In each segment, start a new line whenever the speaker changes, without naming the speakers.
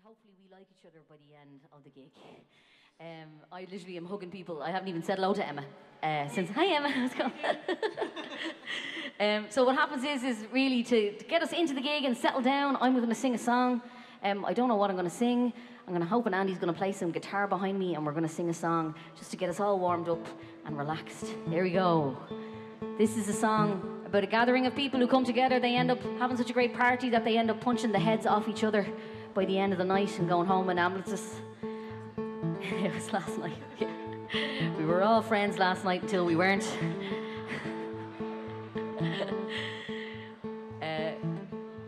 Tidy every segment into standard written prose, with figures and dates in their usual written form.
hopefully we like each other by the end of the gig. I literally am hugging people. I haven't even said hello to Emma since. Hi Emma, how's it going? So what happens is really to get us into the gig and settle down. I'm going to sing a song. I don't know what I'm going to sing. I'm going to hope and Andy's going to play some guitar behind me, and we're going to sing a song just to get us all warmed up and relaxed. Here we go. This is a song about a gathering of people who come together. They end up having such a great party that they end up punching the heads off each other by the end of the night and going home in ambulances. It was last night. Yeah. We were all friends last night until we weren't.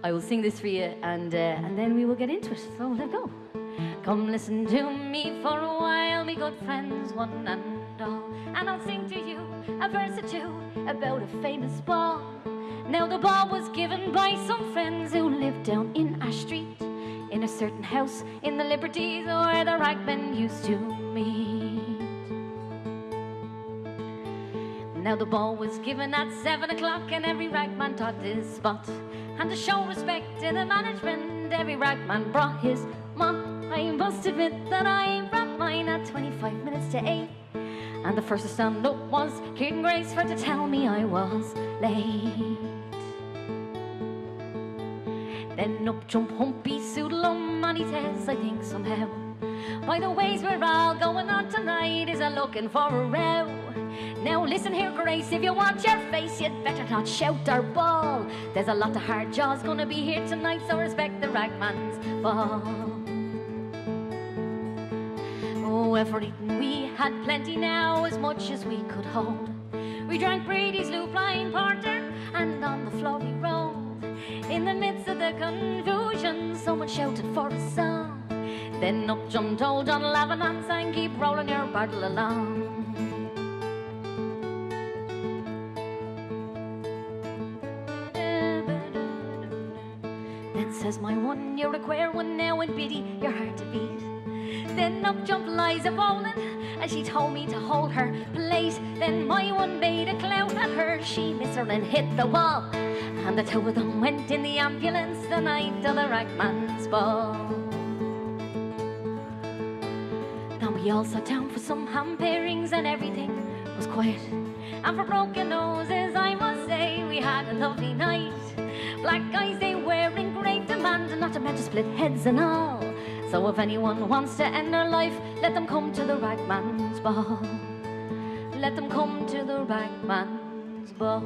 I will sing this for you, and then we will get into it. So let's go. Come listen to me for a while, me good friends, one and all, and I'll sing to you a verse or two about a famous ball. Now the ball was given by some friends who lived down in Ash Street, in a certain house in the Liberties where the ragmen used to meet. Now the ball was given at 7 o'clock, and every ragman taught his spot. And to show respect to the management, every ragman brought his mop. I must admit that I brought mine at 25 minutes to 8. And the first to stand up was Kieran Grace for to tell me I was late. Then up jump Humpy Soodlum, and he says, I think somehow, by the ways we're all going on tonight, is a looking for a row. Now listen here, Grace, if you want your face, you'd better not shout or bawl. There's a lot of hard jaws gonna be here tonight, so respect the ragman's ball. Oh, for eating we had plenty now, as much as we could hold. We drank Brady's Loop Line Porter, and on the floor we rolled. In the midst of the confusion, someone shouted for a song. Then up jumped old John Lavanance and keep rolling your bottle along. Then says my one, you're a queer one now, and Biddy, you're hard to beat. Then up jumped Liza Boland, and she told me to hold her place. Then my one made a clout at her, she missed her and hit the wall. And the two of them went in the ambulance the night of the ragman's ball. Now we all sat down for some ham pairings, and everything was quiet. And for broken noses, I must say, we had a lovely night. Black eyes they were in great demand, and not to mention split heads and all. So if anyone wants to end their life, let them come to the ragman's ball. Let them come to the ragman's ball.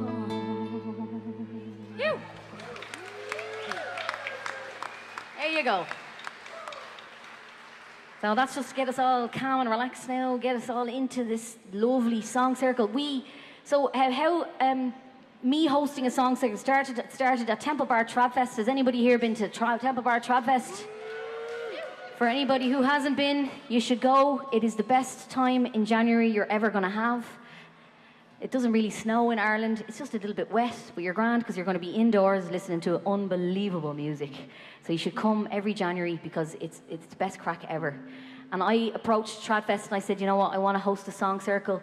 You. There you go. So that's just to get us all calm and relaxed now, get us all into this lovely song circle. Me hosting a song circle started at Temple Bar Travfest. Has anybody here been to Temple Bar Travfest? For anybody who hasn't been, you should go. It is the best time in January you're ever going to have. It doesn't really snow in Ireland. It's just a little bit wet, but you're grand because you're going to be indoors listening to unbelievable music. So you should come every January because it's the best crack ever. And I approached Tradfest and I said, you know what, I want to host a song circle.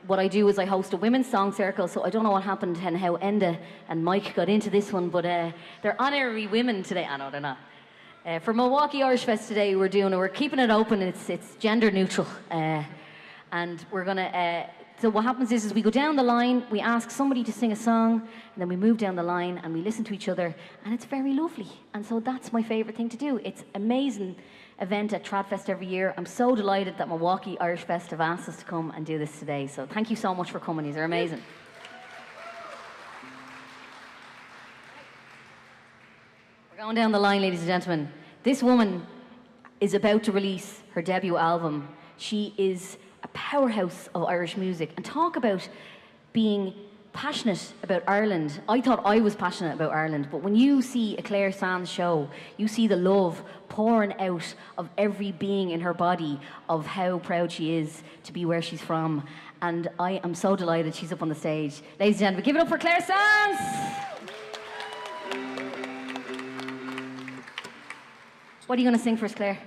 What I do is I host a women's song circle, so I don't know what happened and how Enda and Mike got into this one, but they're honorary women today. I know they're not. For Milwaukee Irish Fest today, we're keeping it open. It's gender neutral, and we're gonna. So what happens is we go down the line, we ask somebody to sing a song, and then we move down the line and we listen to each other, and it's very lovely. And so that's my favourite thing to do. It's amazing event at Tradfest every year. I'm so delighted that Milwaukee Irish Fest have asked us to come and do this today. So thank you so much for coming. These are amazing. We're going down the line, ladies and gentlemen. This woman is about to release her debut album. She is a powerhouse of Irish music. And talk about being passionate about Ireland. I thought I was passionate about Ireland, but when you see a Claire Sands show, you see the love pouring out of every being in her body of how proud she is to be where she's from. And I am so delighted she's up on the stage. Ladies and gentlemen, give it up for Claire Sands! What are you going to sing for us, Claire?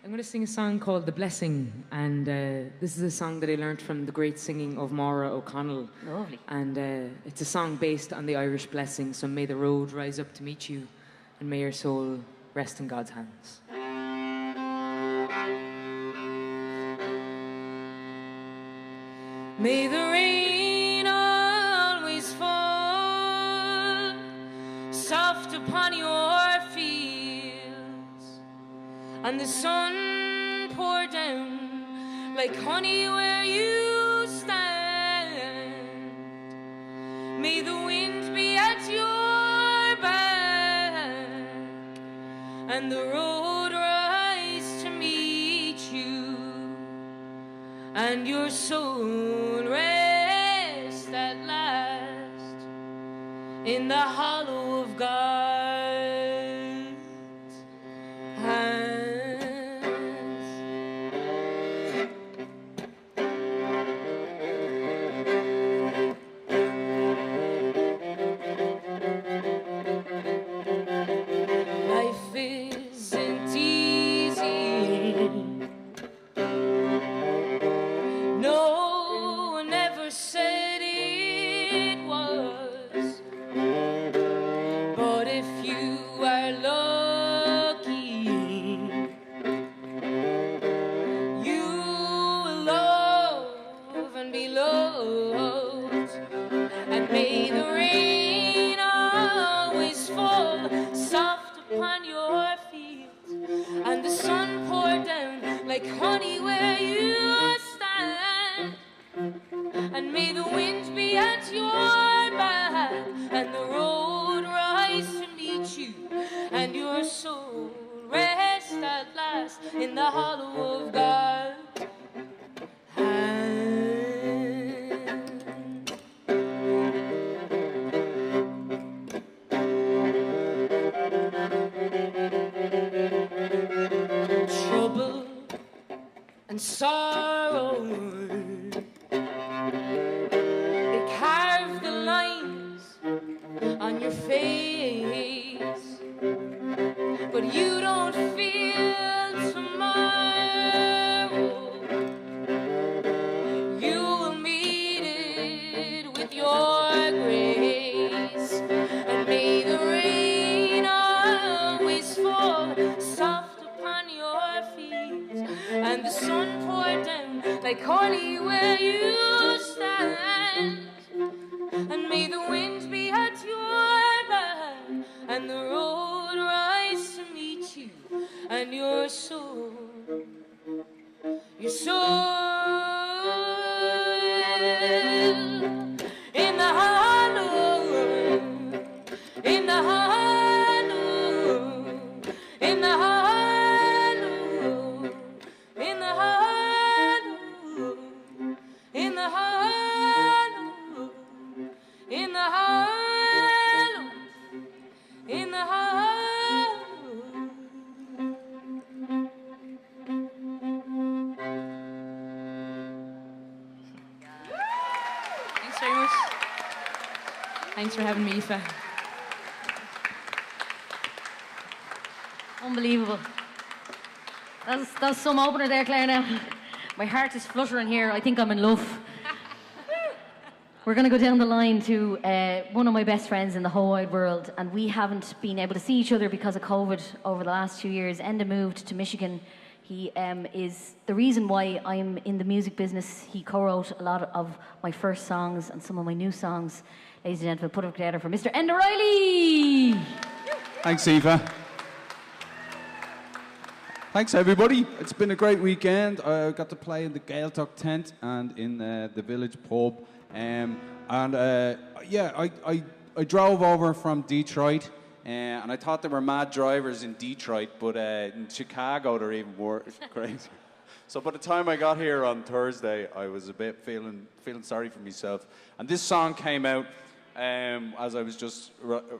I'm going to sing a song called The Blessing, and this is a song that I learnt from the great singing of Maura O'Connell.
Lovely.
And it's a song based on the Irish blessing, so may the road rise up to meet you, and may your soul rest in God's hands. May the rain always fall soft upon your fields, and the sun pour down like honey where you stand. May the wind be at your back and the road rise to meet you, and your soul rest at last in the hollow of God's hands. Life isn't easy. No one ever said it was. But if you are lucky, you will love and be loved. And may the rain always fall soft upon your fields, and the sun pour down like honey where you stand. And may the wind be at your back and the road rise to meet you, and your soul rest at last in the hollow of God's hand. Trouble and sorrow, they carve the lines on your face, but you don't feel tomorrow. You will meet it with your grace, and may the rain always fall soft upon your feet, and the sun pour down like honey where you stand. And may the wind be at your back and the road rise to meet you, and your soul in the hollow, in the hollow, in the hollow, in the hollow, in the hollow, in the hollow, in the hollow. Thanks very much. Thanks for having me, Aoife.
Unbelievable. That's some opener there, Claire, now. My heart is fluttering here. I think I'm in love. We're going to go down the line to one of my best friends in the whole wide world, and we haven't been able to see each other because of COVID over the last 2 years. Enda moved to Michigan. He is the reason why I'm in the music business. He co-wrote a lot of my first songs and some of my new songs. Ladies and gentlemen, put it together for Mr. Enda Riley.
Thanks, Aoife. Thanks, everybody. It's been a great weekend. I got to play in the Gaeltacht tent and in the village pub. I drove over from Detroit, and I thought there were mad drivers in Detroit, but in Chicago they're even more crazy. So by the time I got here on Thursday, I was a bit feeling sorry for myself. And this song came out as I was just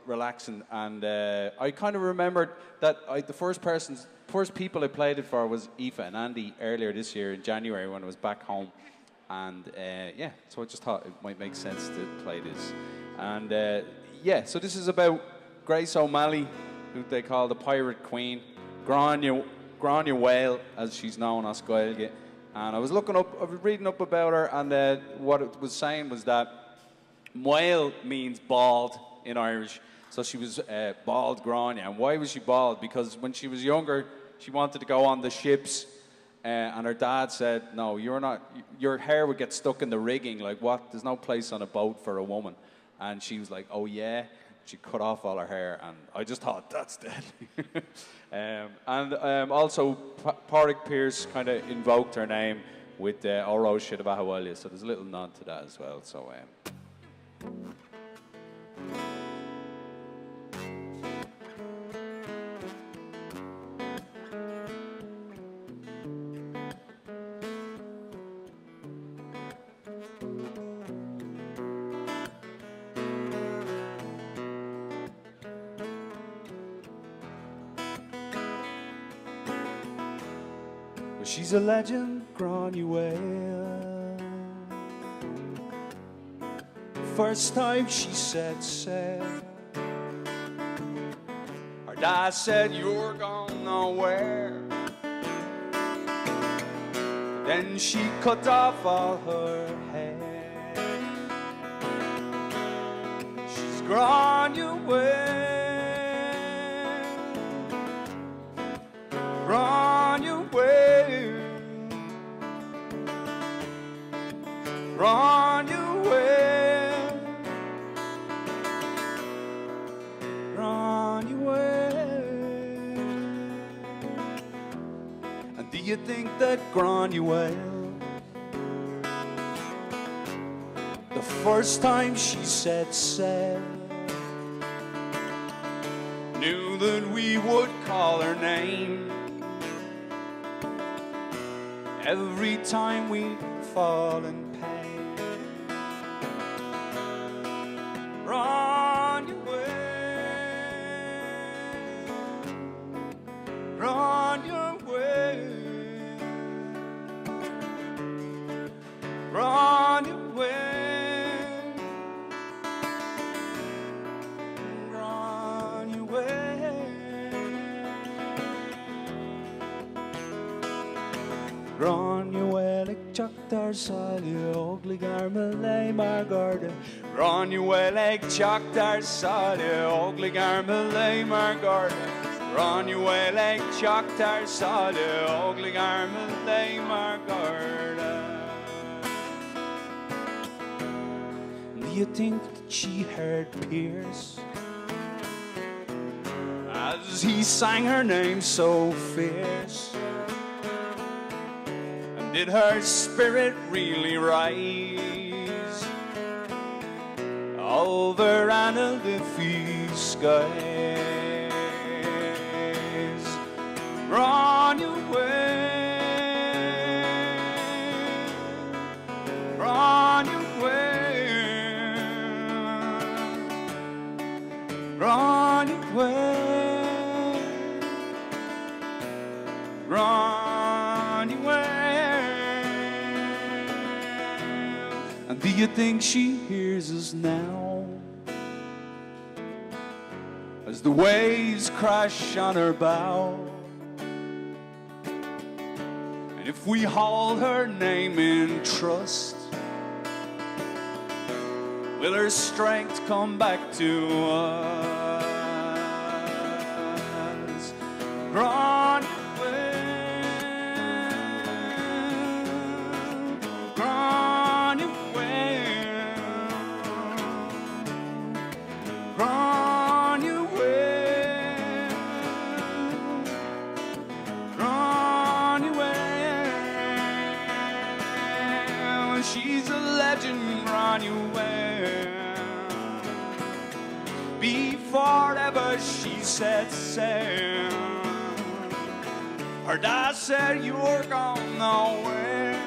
relaxing, and I kind of remembered that the first people I played it for was Aoife and Andy earlier this year in January when I was back home. And so I just thought it might make sense to play this. And so this is about Grace O'Malley, who they call the Pirate Queen, Grania Whale, as she's known as Gaeilge. And I was reading up about her, and what it was saying was that whale means bald, in Irish. So she was bald Grania. And why was she bald? Because when she was younger, she wanted to go on the ships. And her dad said, no, you're not, your hair would get stuck in the rigging. Like, what? There's no place on a boat for a woman. And she was like, oh, yeah. She cut off all her hair. And I just thought, that's deadly. Also, Pádraig Pearse kind of invoked her name with Oro Shidavahawalia. So there's a little nod to that as well. So, she's a legend, Granuaile. First time she said sail, her dad said, you're gone nowhere. Then she cut off all her hair. She's Granuaile. Granuaile. Granuaile. Granuaile. And do you think that Granuaile, the first time she said sail, knew that we would call her name every time we fall in pain? Run your way, run your way, run your way, run your way. Granuaile teachtar saile ogli garmelé mar garda. Granuaile teachtar saile ogli garmelé mar garda. Granuaile teachtar saile ogli garmelé mar garda. Do you think that she heard Pearse as he sang her name so fierce? Did her spirit really rise over Analyphi skies? Run away, run away, run away, run away. And do you think she hears us now as the waves crash on her bow? And if we haul her name in trust, will her strength come back to us? Run away, run away, run away, run away. She's a legend, run away. Before ever she said sail, her dad said you're gone nowhere.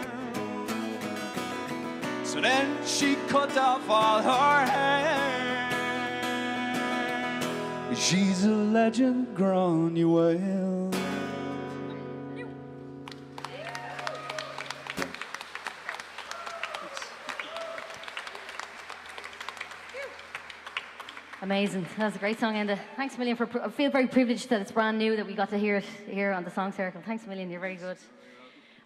So then she cut off all her hair. She's a legend, Granuaile.
Amazing. That's a great song, Enda. Thanks a million for. I feel very privileged that it's brand new, that we got to hear it here on the Song Circle. Thanks a million. You're very good.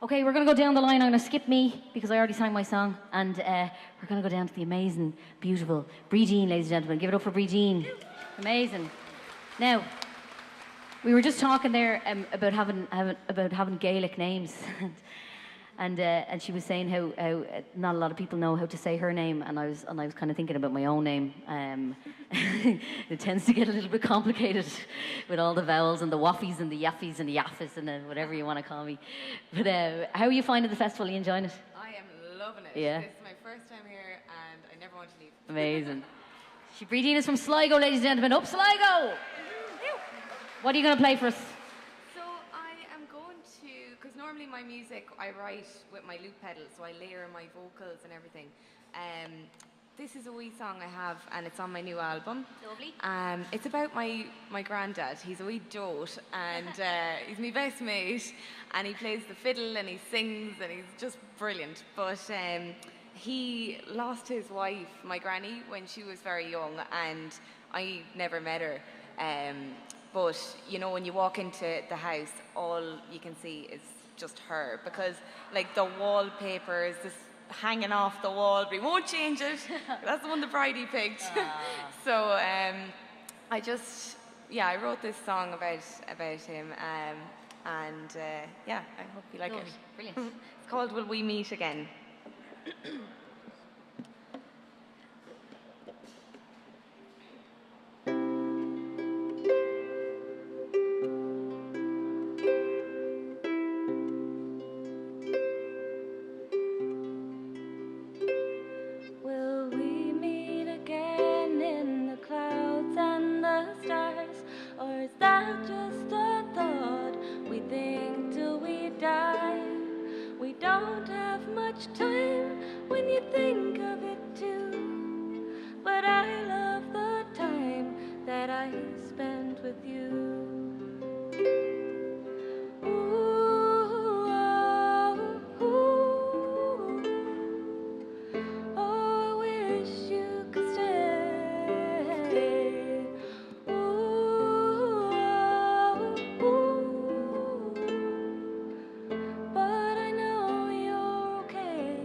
Okay, we're going to go down the line. I'm going to skip me because I already sang my song. And we're going to go down to the amazing, beautiful Brie Jean, ladies and gentlemen. Give it up for Brie Jean. Amazing. Now, we were just talking there about having Gaelic names. And she was saying how not a lot of people know how to say her name, and I was kind of thinking about my own name. It tends to get a little bit complicated with all the vowels and the waffies and the yaffies and the yaffis and whatever you want to call me. But how are you finding the festival? Are you enjoying it?
I am loving it.
Yeah.
This is my first time here, and I never want to leave.
Amazing. Brie Jean is from Sligo, ladies and gentlemen. Up Sligo! What are you going to play for us?
Because normally my music I write with my loop pedal, so I layer my vocals and everything. This is a wee song I have, and it's on my new album.
Lovely.
It's about my granddad. He's a wee dote, and he's my best mate, and he plays the fiddle and he sings, and he's just brilliant. But he lost his wife, my granny, when she was very young, and I never met her. But, you know, when you walk into the house, all you can see is just her. Because, like, the wallpaper is just hanging off the wall, but he won't change it. That's the one the bridie picked. So, I wrote this song about him. I hope you like it.
Brilliant.
It's called Will We Meet Again?
Time when you think of it too, but I love the time that I spent with you. Ooh, oh, ooh, oh, I wish you could stay. Ooh, oh, ooh, but I know you're okay.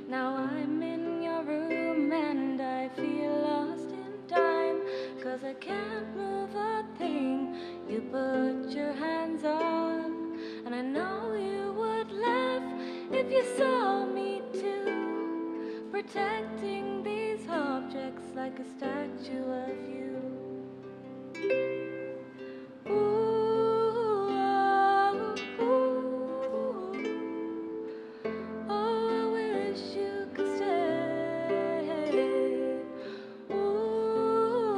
Now I'm in your room and I feel lost in time, 'cause I can't move a thing you put your hands on. And I know you would laugh if you saw me too, protecting these objects like a statue of you. Ooh, oh, ooh, oh, I wish you could stay. Ooh,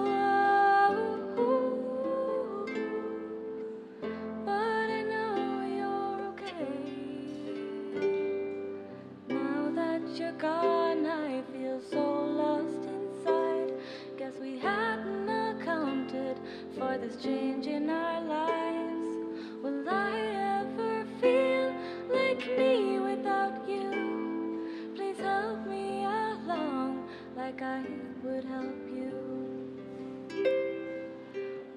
oh, ooh, but I know you're okay. Now that you're gone, I feel so lost inside. Guess we hadn't accounted for this change in our lives. Will I ever feel like me without you? Please help me along like I would help you.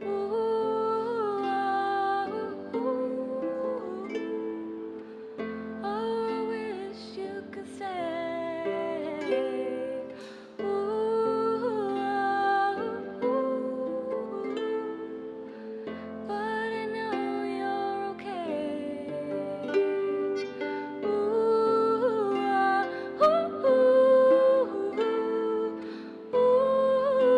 Ooh, oh, ooh, oh, I wish you could stay. Ooh, oh, ooh, but I know you're okay. Ooh, ooh, ooh, ooh,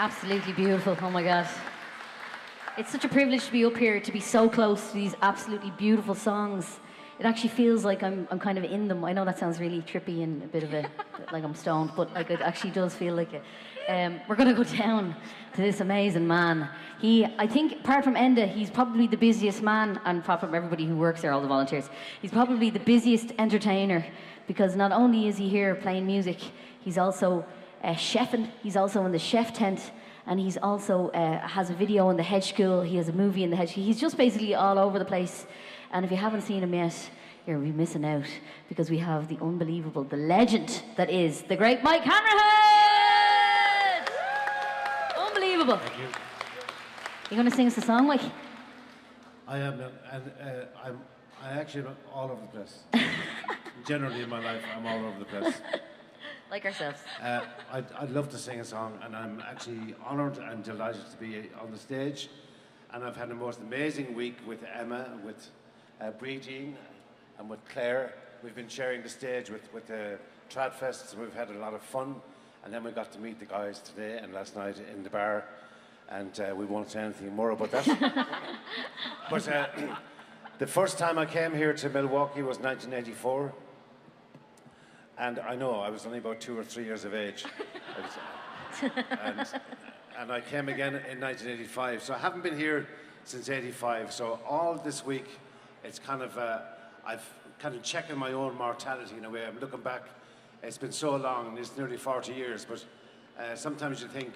Absolutely beautiful. Oh my God. It's such a privilege to be up here, to be so close to these absolutely beautiful songs. It actually feels like I'm kind of in them. I know that sounds really trippy and a bit of a, like I'm stoned, but like it actually does feel like it. We're going to go down to this amazing man. I think, apart from Enda, he's probably the busiest man, and apart from everybody who works there, all the volunteers, he's probably the busiest entertainer, because not only is he here playing music, he's also chefing, he's also in the chef tent, and he's also has a video in the Hedge School, he has a movie in the Hedge School. He's just basically all over the place. And if you haven't seen him yet, you're missing out, because we have the unbelievable, the legend that is the great Mike Hammerhead! Unbelievable.
Thank you.
You going to sing us a song, Mike?
I am, and I actually am all over the place. Generally in my life, I'm all over the place.
Like ourselves.
I'd love to sing a song, and I'm actually honoured and delighted to be on the stage. And I've had the most amazing week with Emma, with Bree Jean, and with Claire. We've been sharing the stage with the Tradfest, so we've had a lot of fun. And then we got to meet the guys today and last night in the bar, and we won't say anything more about that. But the first time I came here to Milwaukee was 1984. And I know, I was only about 2 or 3 years of age. And I came again in 1985. So I haven't been here since 85. So all this week, it's kind of, I've kind of checking my own mortality in a way. I'm looking back, it's been so long, it's nearly 40 years. But sometimes you think,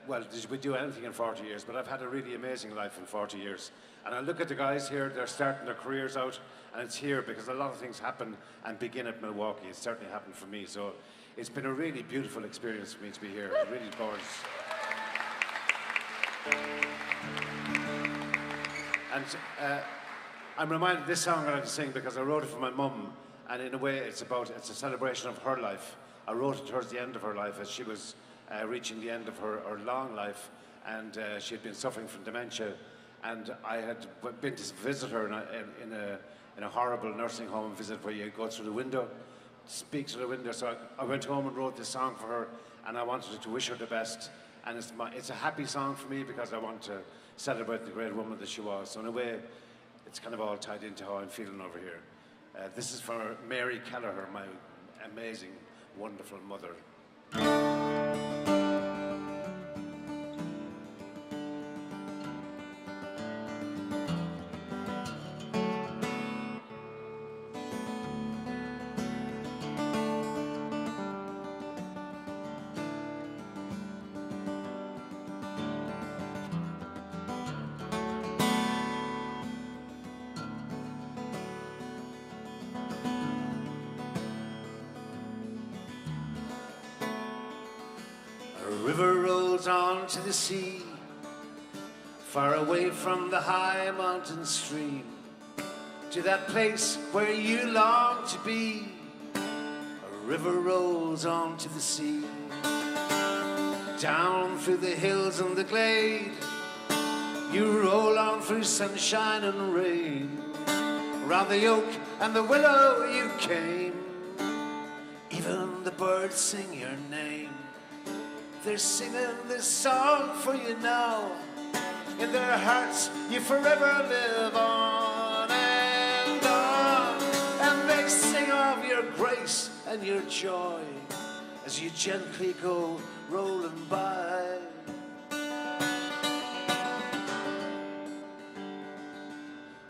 well, did we do anything in 40 years? But I've had a really amazing life in 40 years. And I look at the guys here, they're starting their careers out, and it's here because a lot of things happen and begin at Milwaukee. It certainly happened for me. So it's been a really beautiful experience for me to be here. It's really gorgeous. And I'm reminded this song I like to sing because I wrote it for my mum, and in a way it's a celebration of her life. I wrote it towards the end of her life as she was reaching the end of her long life, and she had been suffering from dementia. And I had been to visit her in a horrible nursing home visit where you go through the window, speak through the window. So I went home and wrote this song for her, and I wanted to wish her the best. And it's a happy song for me because I want to celebrate the great woman that she was. So in a way, it's kind of all tied into how I'm feeling over here. This is for Mary Kelleher, my amazing, wonderful mother. A river rolls on to the sea, far away from the high mountain stream, to that place where you long to be. A river rolls on to the sea, down through the hills and the glade. You roll on through sunshine and rain, round the oak and the willow you came. Even the birds sing your name. They're singing this song for you now. In their hearts you forever live on and on. And they sing of your grace and your joy as you gently go rolling by.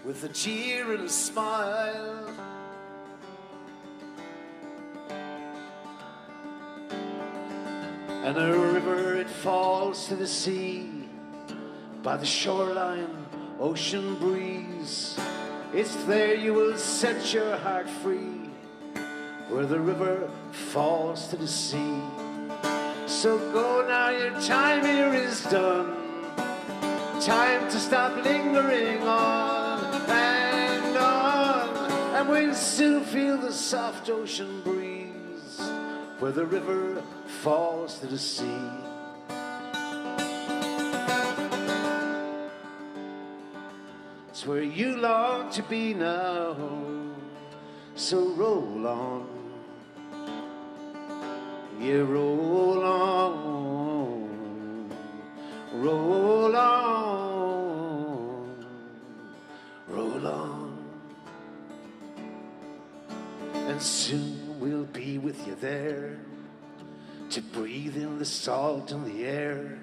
With a tear and a smile, and a river, it falls to the sea. By the shoreline, ocean breeze. It's there you will set your heart free, where the river falls to the sea. So go now, your time here is done. Time to stop lingering on and on. And we'll soon feel the soft ocean breeze, where the river falls to the sea. It's where you long to be now, so roll on, yeah, roll on. roll on, roll on. And soon we'll be with you there to breathe in the salt and the air.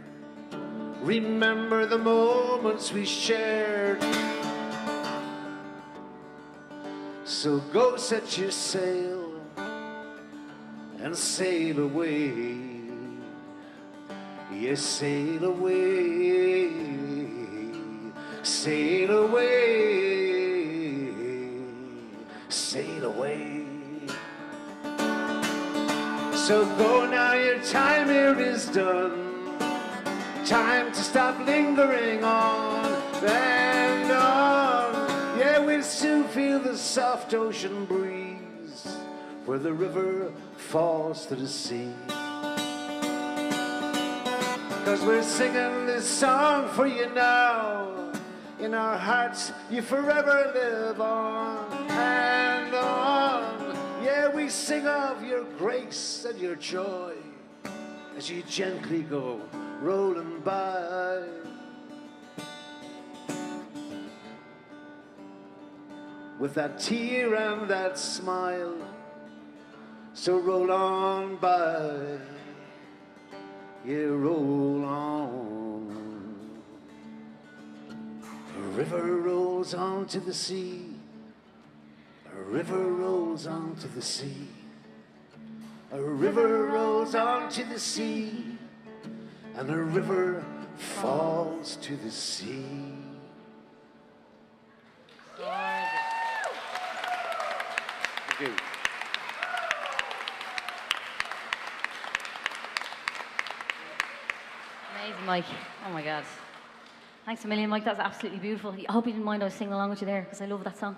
Remember the moments we shared. So go set your sail and sail away. Yes, sail away, sail away, sail away. So go now, your time here is done. Time to stop lingering on and on. Yeah, we'll soon feel the soft ocean breeze where the river falls to the sea. 'Cause we're singing this song for you now. In our hearts you forever live on and on. Yeah, we sing of your grace and your joy as you gently go rolling by. With that tear and that smile, so roll on by. Yeah, roll on. A river rolls on to the sea. A river rolls on to the sea. A river rolls on to the sea. And a river falls to the sea. Thank you.
Amazing, Mike. Oh my God. Thanks a million, Mike. That was absolutely beautiful. I hope you didn't mind I was singing along with you there, because I love that song.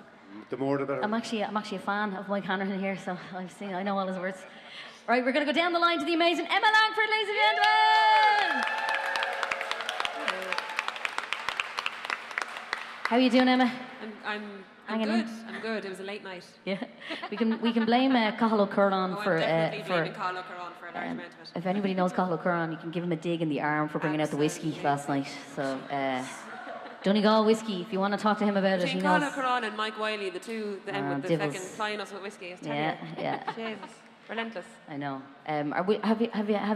The more the better.
I'm actually a fan of Mike Hanrahan here, so I know all his words. Right, we're going to go down the line to the amazing Emma Langford, ladies and gentlemen. How are you doing, Emma?
I'm
Hanging
good.
in?
I'm good. It was a late night.
Yeah, we can blame Cathal O'Curran
Oh,
for
I'm definitely
for.
blaming Carl O'Curran for a large amount of it.
If anybody knows Cathal O'Curran, you can give him a dig in the arm for bringing out the whiskey
Absolutely.
last night. So, Donegal whiskey. If you want to talk to him about it, he
Between
knows.
Carl O'Curran and Mike Wiley, the two, them with the
divils.
fucking flying us with whiskey, I tell
Yeah,
you.
yeah.
Jesus, relentless.
I know. Have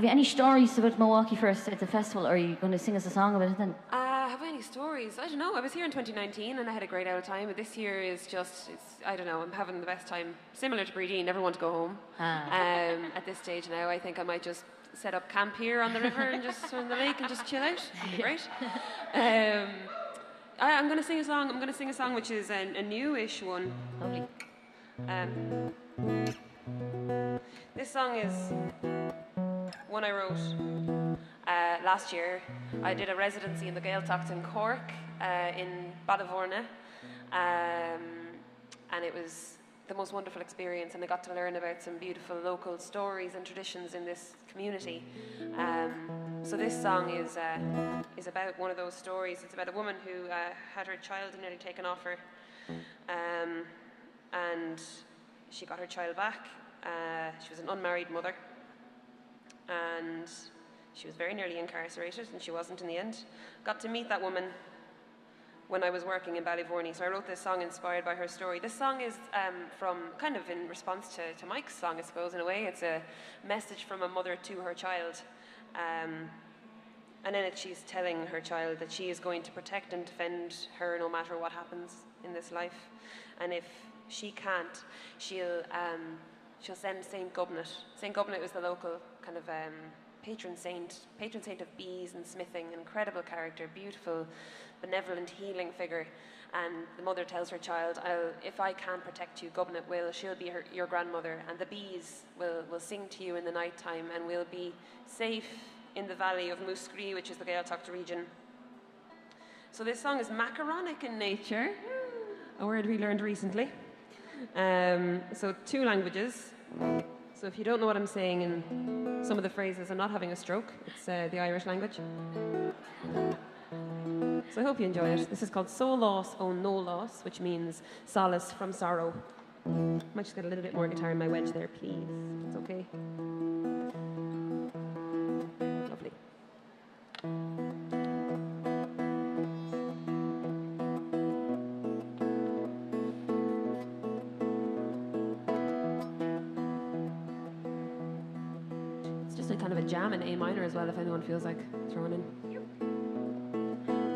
you any stories about Milwaukee first at the festival, or are you going to sing us a song about it then?
Have I any stories? I don't know. I was here in 2019 and I had a great old time. This year is just, I don't know, I'm having the best time. Similar to Breedine, never want to go home. At this stage now, I think I might just set up camp here on the river and just on the lake and just chill out. It'd be great. I'm going to sing a song. I'm going to sing a song which is a newish one.
Lovely.
This song is one I wrote last year. I did a residency in the Gaeltacht in Cork, in Ballyvorna, and it was the most wonderful experience, and I got to learn about some beautiful local stories and traditions in this community. So this song is about one of those stories. It's about a woman who had her child nearly taken off her, and she got her child back. She was an unmarried mother, and she was very nearly incarcerated, and she wasn't in the end. Got to meet that woman when I was working in Ballyvorny, so I wrote this song inspired by her story. This song is from kind of in response to Mike's song, I suppose, in a way. It's a message from a mother to her child. And in it, she's telling her child that she is going to protect and defend her no matter what happens in this life. And if she can't, she'll send Saint Gubnat. Saint Gubnat was the local kind of patron saint of bees and smithing. Incredible character, beautiful, benevolent, healing figure. And the mother tells her child, if I can't protect you, Gubnat will. She'll be your grandmother, and the bees will sing to you in the night time, and we'll be safe in the valley of Muscree, which is the Gaeltacht region. So this song is macaronic in nature, a word we learned recently. So 2 languages. So if you don't know what I'm saying in some of the phrases, I'm not having a stroke. It's the Irish language. So I hope you enjoy it. This is called So Loss, Oh No Loss, which means solace from sorrow. Might just get a little bit more guitar in my wedge there, please. It's okay. Lovely.
kind of a jam in A minor as well, if anyone feels like throwing in.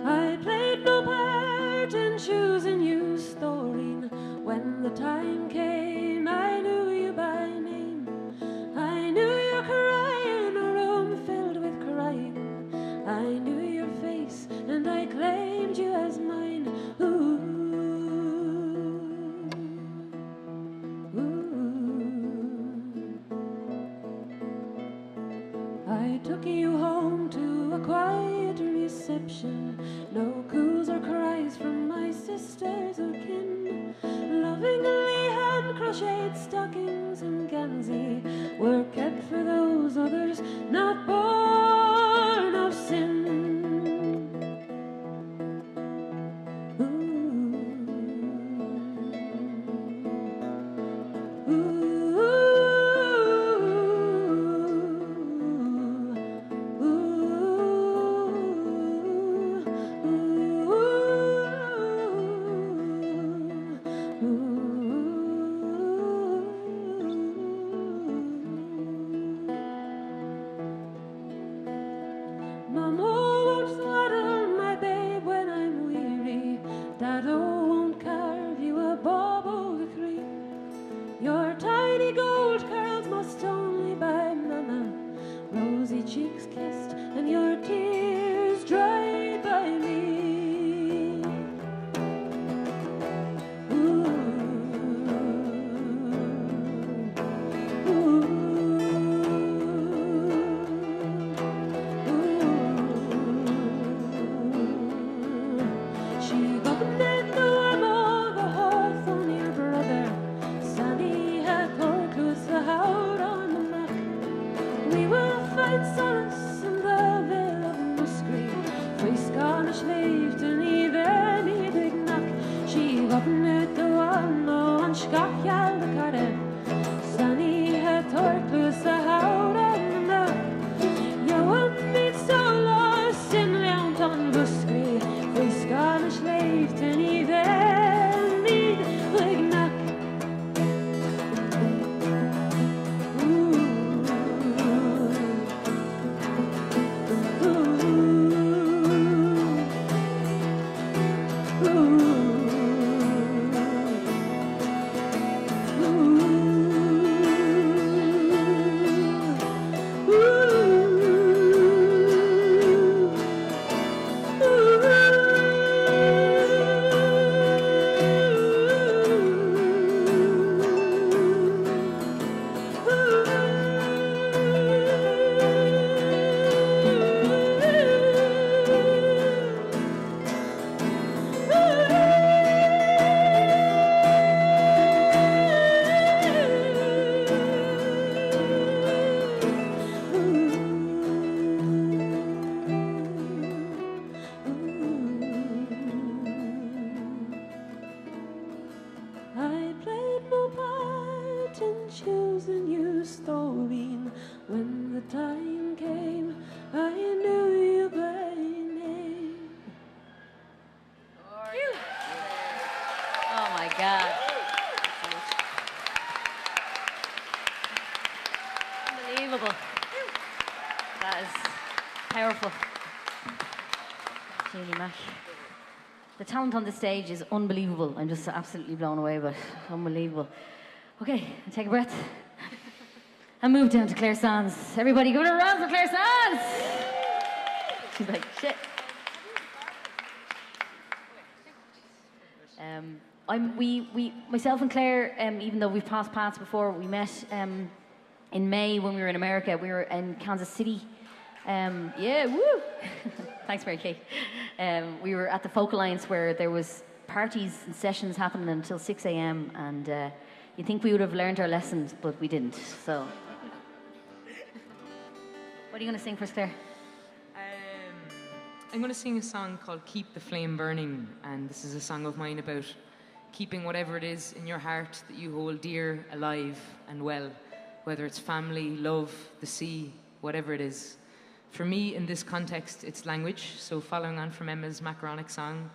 I played no part in choosing you, Storeen. When the time came, I knew you by name. I knew you crying, a room filled with crying. I knew your face, and I claimed you as mine. Ooh. I took you home to a quiet reception. No coos or cries from my sisters or kin. Lovingly hand-crocheted stockings and gansy were kept for those others not born of sin.
The talent on the stage is unbelievable. I'm just absolutely blown away by it. Unbelievable. Okay, take a breath. And move down to Claire Sands. Everybody give it a round for Claire Sands! She's like, shit. Myself and Claire, even though we've passed paths before, we met in May when we were in America. We were in Kansas City. Yeah, woo! Thanks, Mary Kay. We were at the Folk Alliance where there was parties and sessions happening until 6 a.m. and you'd think we would have learned our lessons, but we didn't. So, what are you going to sing for us, Claire?
I'm going to sing a song called Keep the Flame Burning, and this is a song of mine about keeping whatever it is in your heart that you hold dear alive and well, whether it's family, love, the sea, whatever it is. For me, in this context, it's language, so following on from Emma's macaronic song,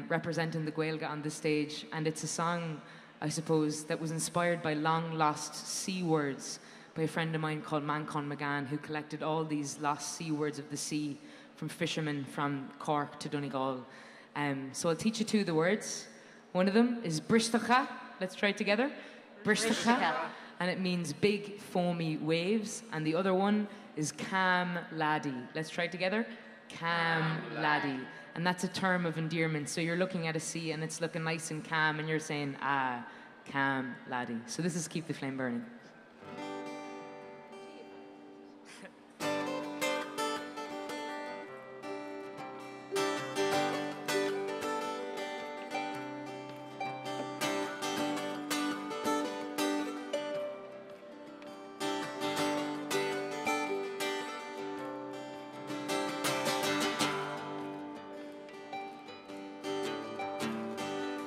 representing the Gaeilge on the stage, and it's a song, I suppose, that was inspired by long-lost sea words, by a friend of mine called Mancon McGann, who collected all these lost sea words of the sea from fishermen from Cork to Donegal. So I'll teach you two of the words. One of them is bristacha. Let's try it together. Bristacha. And it means big foamy waves. And the other one is cam laddie. Let's try it together. Cam laddie. And that's a term of endearment. So you're looking at a sea and it's looking nice and calm and you're saying, ah, cam laddie. So this is Keep the Flame Burning.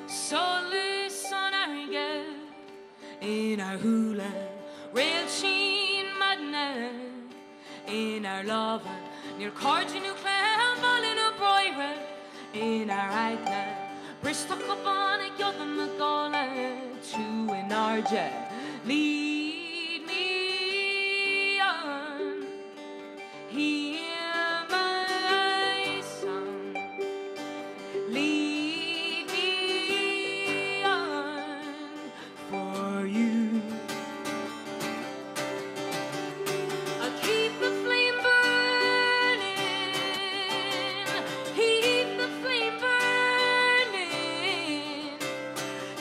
Solace on our gel, in our hula, rail sheen madness, in our lava, near Cardi New Clan, Ballin of Broira, in our Agna, Bristol Cabana, Yotham Magola, to an Arja, lead me on, hear my song, lead me on for you. I'll keep the flame burning, keep the flame burning,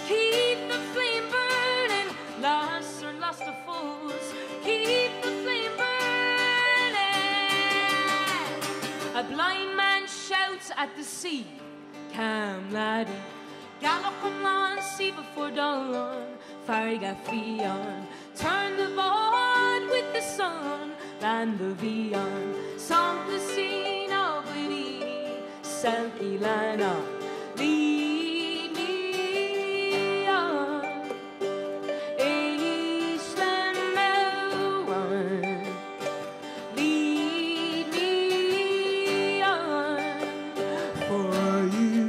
keep the flame burning, lost or lost of fools, keep the flame burning. A blind man shouts at the sea, come laddie, gallop on, see before dawn, Farga Fion, turn the board with the sun, land the Vion, Santa Sina, Bidi, Selkie Lana, lead me on, Eastern Melbourne, lead me on for you.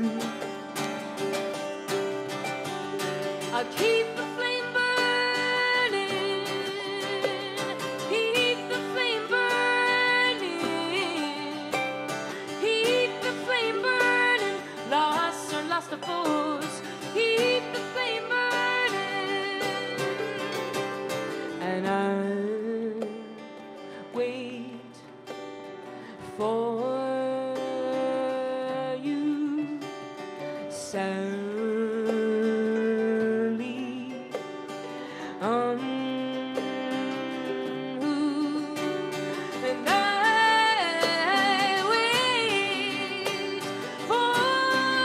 I'll keep the flame burning, keep the flame burning, keep the flame burning, lost or lost of foes, keep the flame burning, and I'll wait for you, Sally, and I wait for you,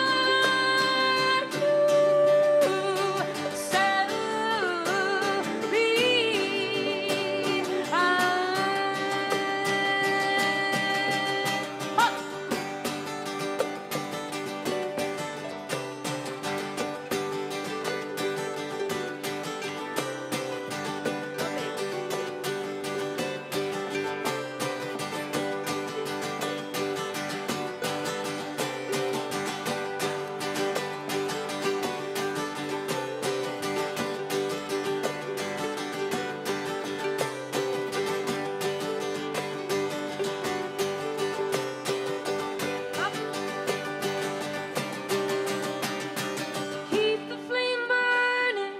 keep the flame burning,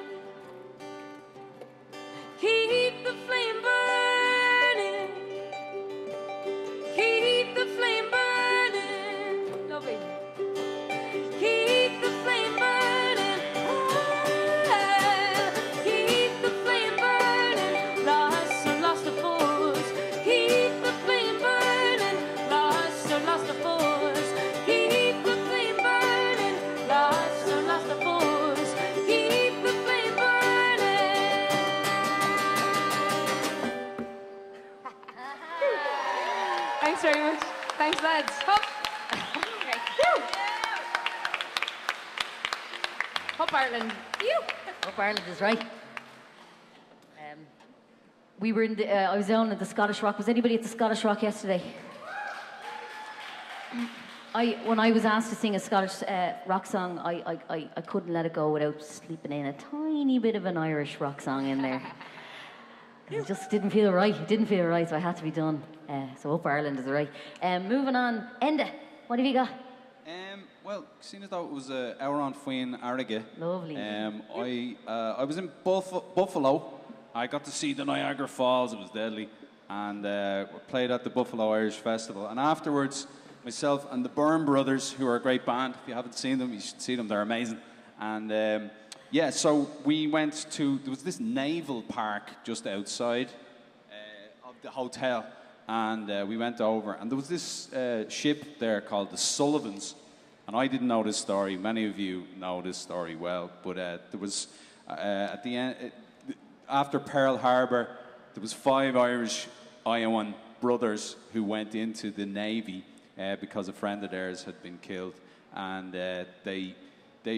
keep the flame burning, keep the flame burning, lovely. Keep the flame burning, keep the flame burning, lost or lost of force. Keep the flame burning, lost or lost of force. Keep the flame burning, lost or lost of force. Keep the flame burning.
Thanks very much. Thanks, lads. Hop. Hop Ireland.
Up Ireland is right. We were in the, I was down at the Scottish Rock. Was anybody at the Scottish Rock yesterday? When I was asked to sing a Scottish rock song, I couldn't let it go without sleeping in a tiny bit of an Irish rock song in there. It just didn't feel right. It didn't feel right, so I had to be done. So Up Ireland is right. Moving on. Enda, what have you got?
Well, seeing as though it was an hour on Fuin Arrogate.
Lovely.
I was in Buffalo. I got to see the Niagara Falls. It was deadly. And we played at the Buffalo Irish Festival. And afterwards, myself and the Byrne Brothers, who are a great band. If you haven't seen them, you should see them. They're amazing. And so we went to, there was this naval park just outside of the hotel. And we went over. And there was this ship there called the Sullivans. And I didn't know this story. Many of you know this story well. But there was, at the end, after Pearl Harbor, there was 5 Irish Iowan brothers who went into the Navy because a friend of theirs had been killed. And they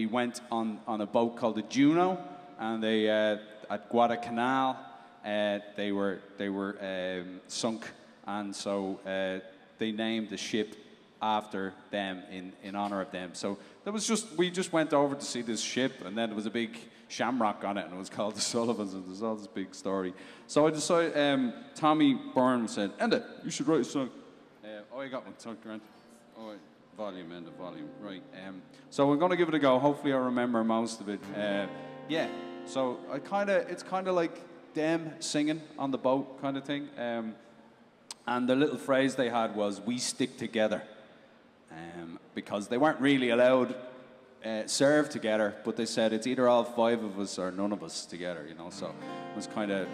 went on a boat called the Juno, and they at Guadalcanal they were sunk, and so they named the ship after them in honor of them. So we just went over to see this ship, and then there was a big shamrock on it, and it was called the Sullivans, and there's all this big story. So I decided, Tommy Byrne said, Enda, you should write a song. I got one, sorry, Grant. Volume, Enda, volume, right. So we're going to give it a go. Hopefully I remember most of it. So it's kind of like them singing on the boat kind of thing. And the little phrase they had was, "We stick together." Because they weren't really allowed serve together, but they said it's either all 5 of us or none of us together, you know, so it was kind of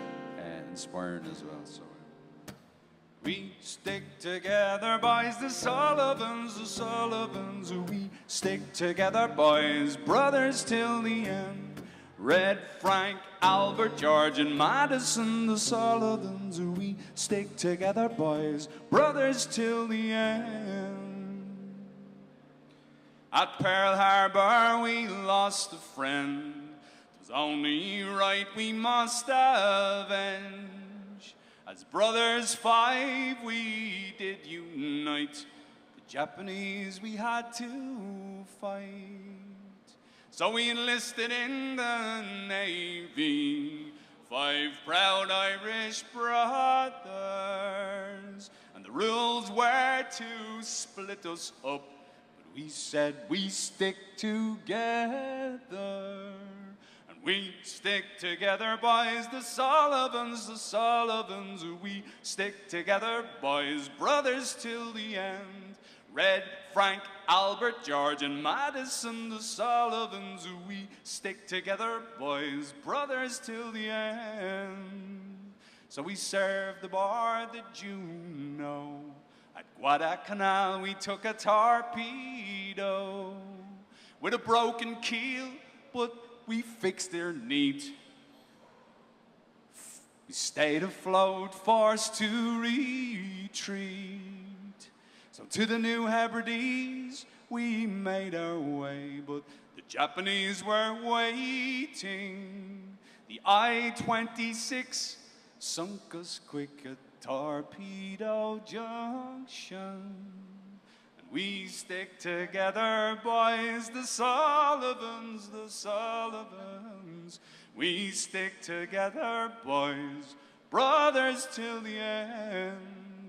inspiring as well. So we stick together, boys, the Sullivans, we stick together, boys, brothers till the end. Red, Frank, Albert, George and Madison, the Sullivans, we stick together, boys, brothers till the end. At Pearl Harbor we lost a friend. It was only right we must avenge. As brothers 5 we did unite. The Japanese we had to fight. So we enlisted in the Navy, 5 proud Irish brothers. And the rules were to split us up. We said we stick together, and we stick together, boys, the Sullivans, we stick together, boys, brothers till the end. Red, Frank, Albert, George and Madison, the Sullivans, we stick together, boys, brothers till the end. So we served aboard the Juno. At Guadalcanal we took a torpedo with a broken keel, but we fixed her neat. We stayed afloat, forced to retreat. So to the New Hebrides we made our way, but the Japanese were waiting. The I-26 sunk us quick at Torpedo Junction. And we stick together, boys, the Sullivans, we stick together, boys, brothers till the end.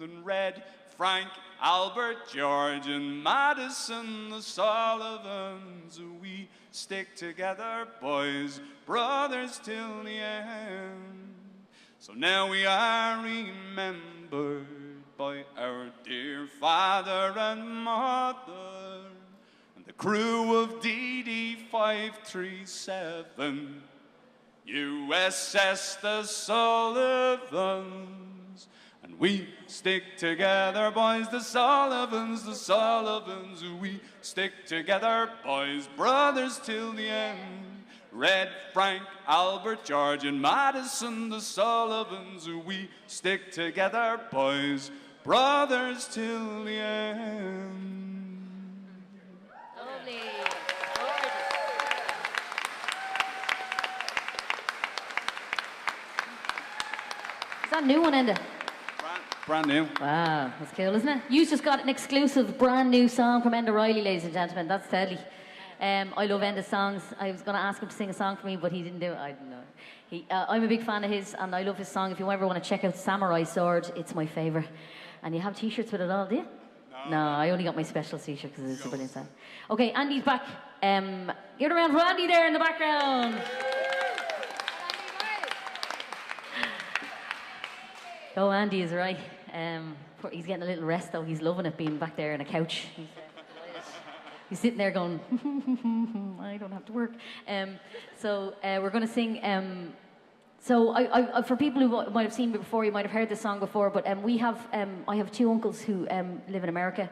And Red, Frank, Albert, George and Madison, the Sullivans, we stick together, boys, brothers till the end. So now we are remembered by our dear father and mother and the crew of DD 537, USS the Sullivans. And we stick together, boys, the Sullivans, we stick together, boys, brothers till the end. Red, Frank, Albert, George and Madison, the Sullivans, we stick together, boys, brothers till the end.
Lovely. Is that a new one, Enda?
Brand new.
Wow, that's cool, isn't it? You just got an exclusive brand new song from Enda Riley, ladies and gentlemen. That's deadly. I love Enda's songs. I was going to ask him to sing a song for me, but he didn't do it. I don't know. I'm a big fan of his, and I love his song. If you ever want to check out Samurai Sword, it's my favourite. And you have t-shirts with it all, do you? No, I only got my special t-shirt because it's a brilliant song. Okay, Andy's back. Give it around for Andy there in the background. Oh, Andy is right. He's getting a little rest though. He's loving it being back there on a couch. He's sitting there going, I don't have to work. So we're going to sing. So for people who might have seen me before, you might have heard this song before, but I have two uncles who live in America.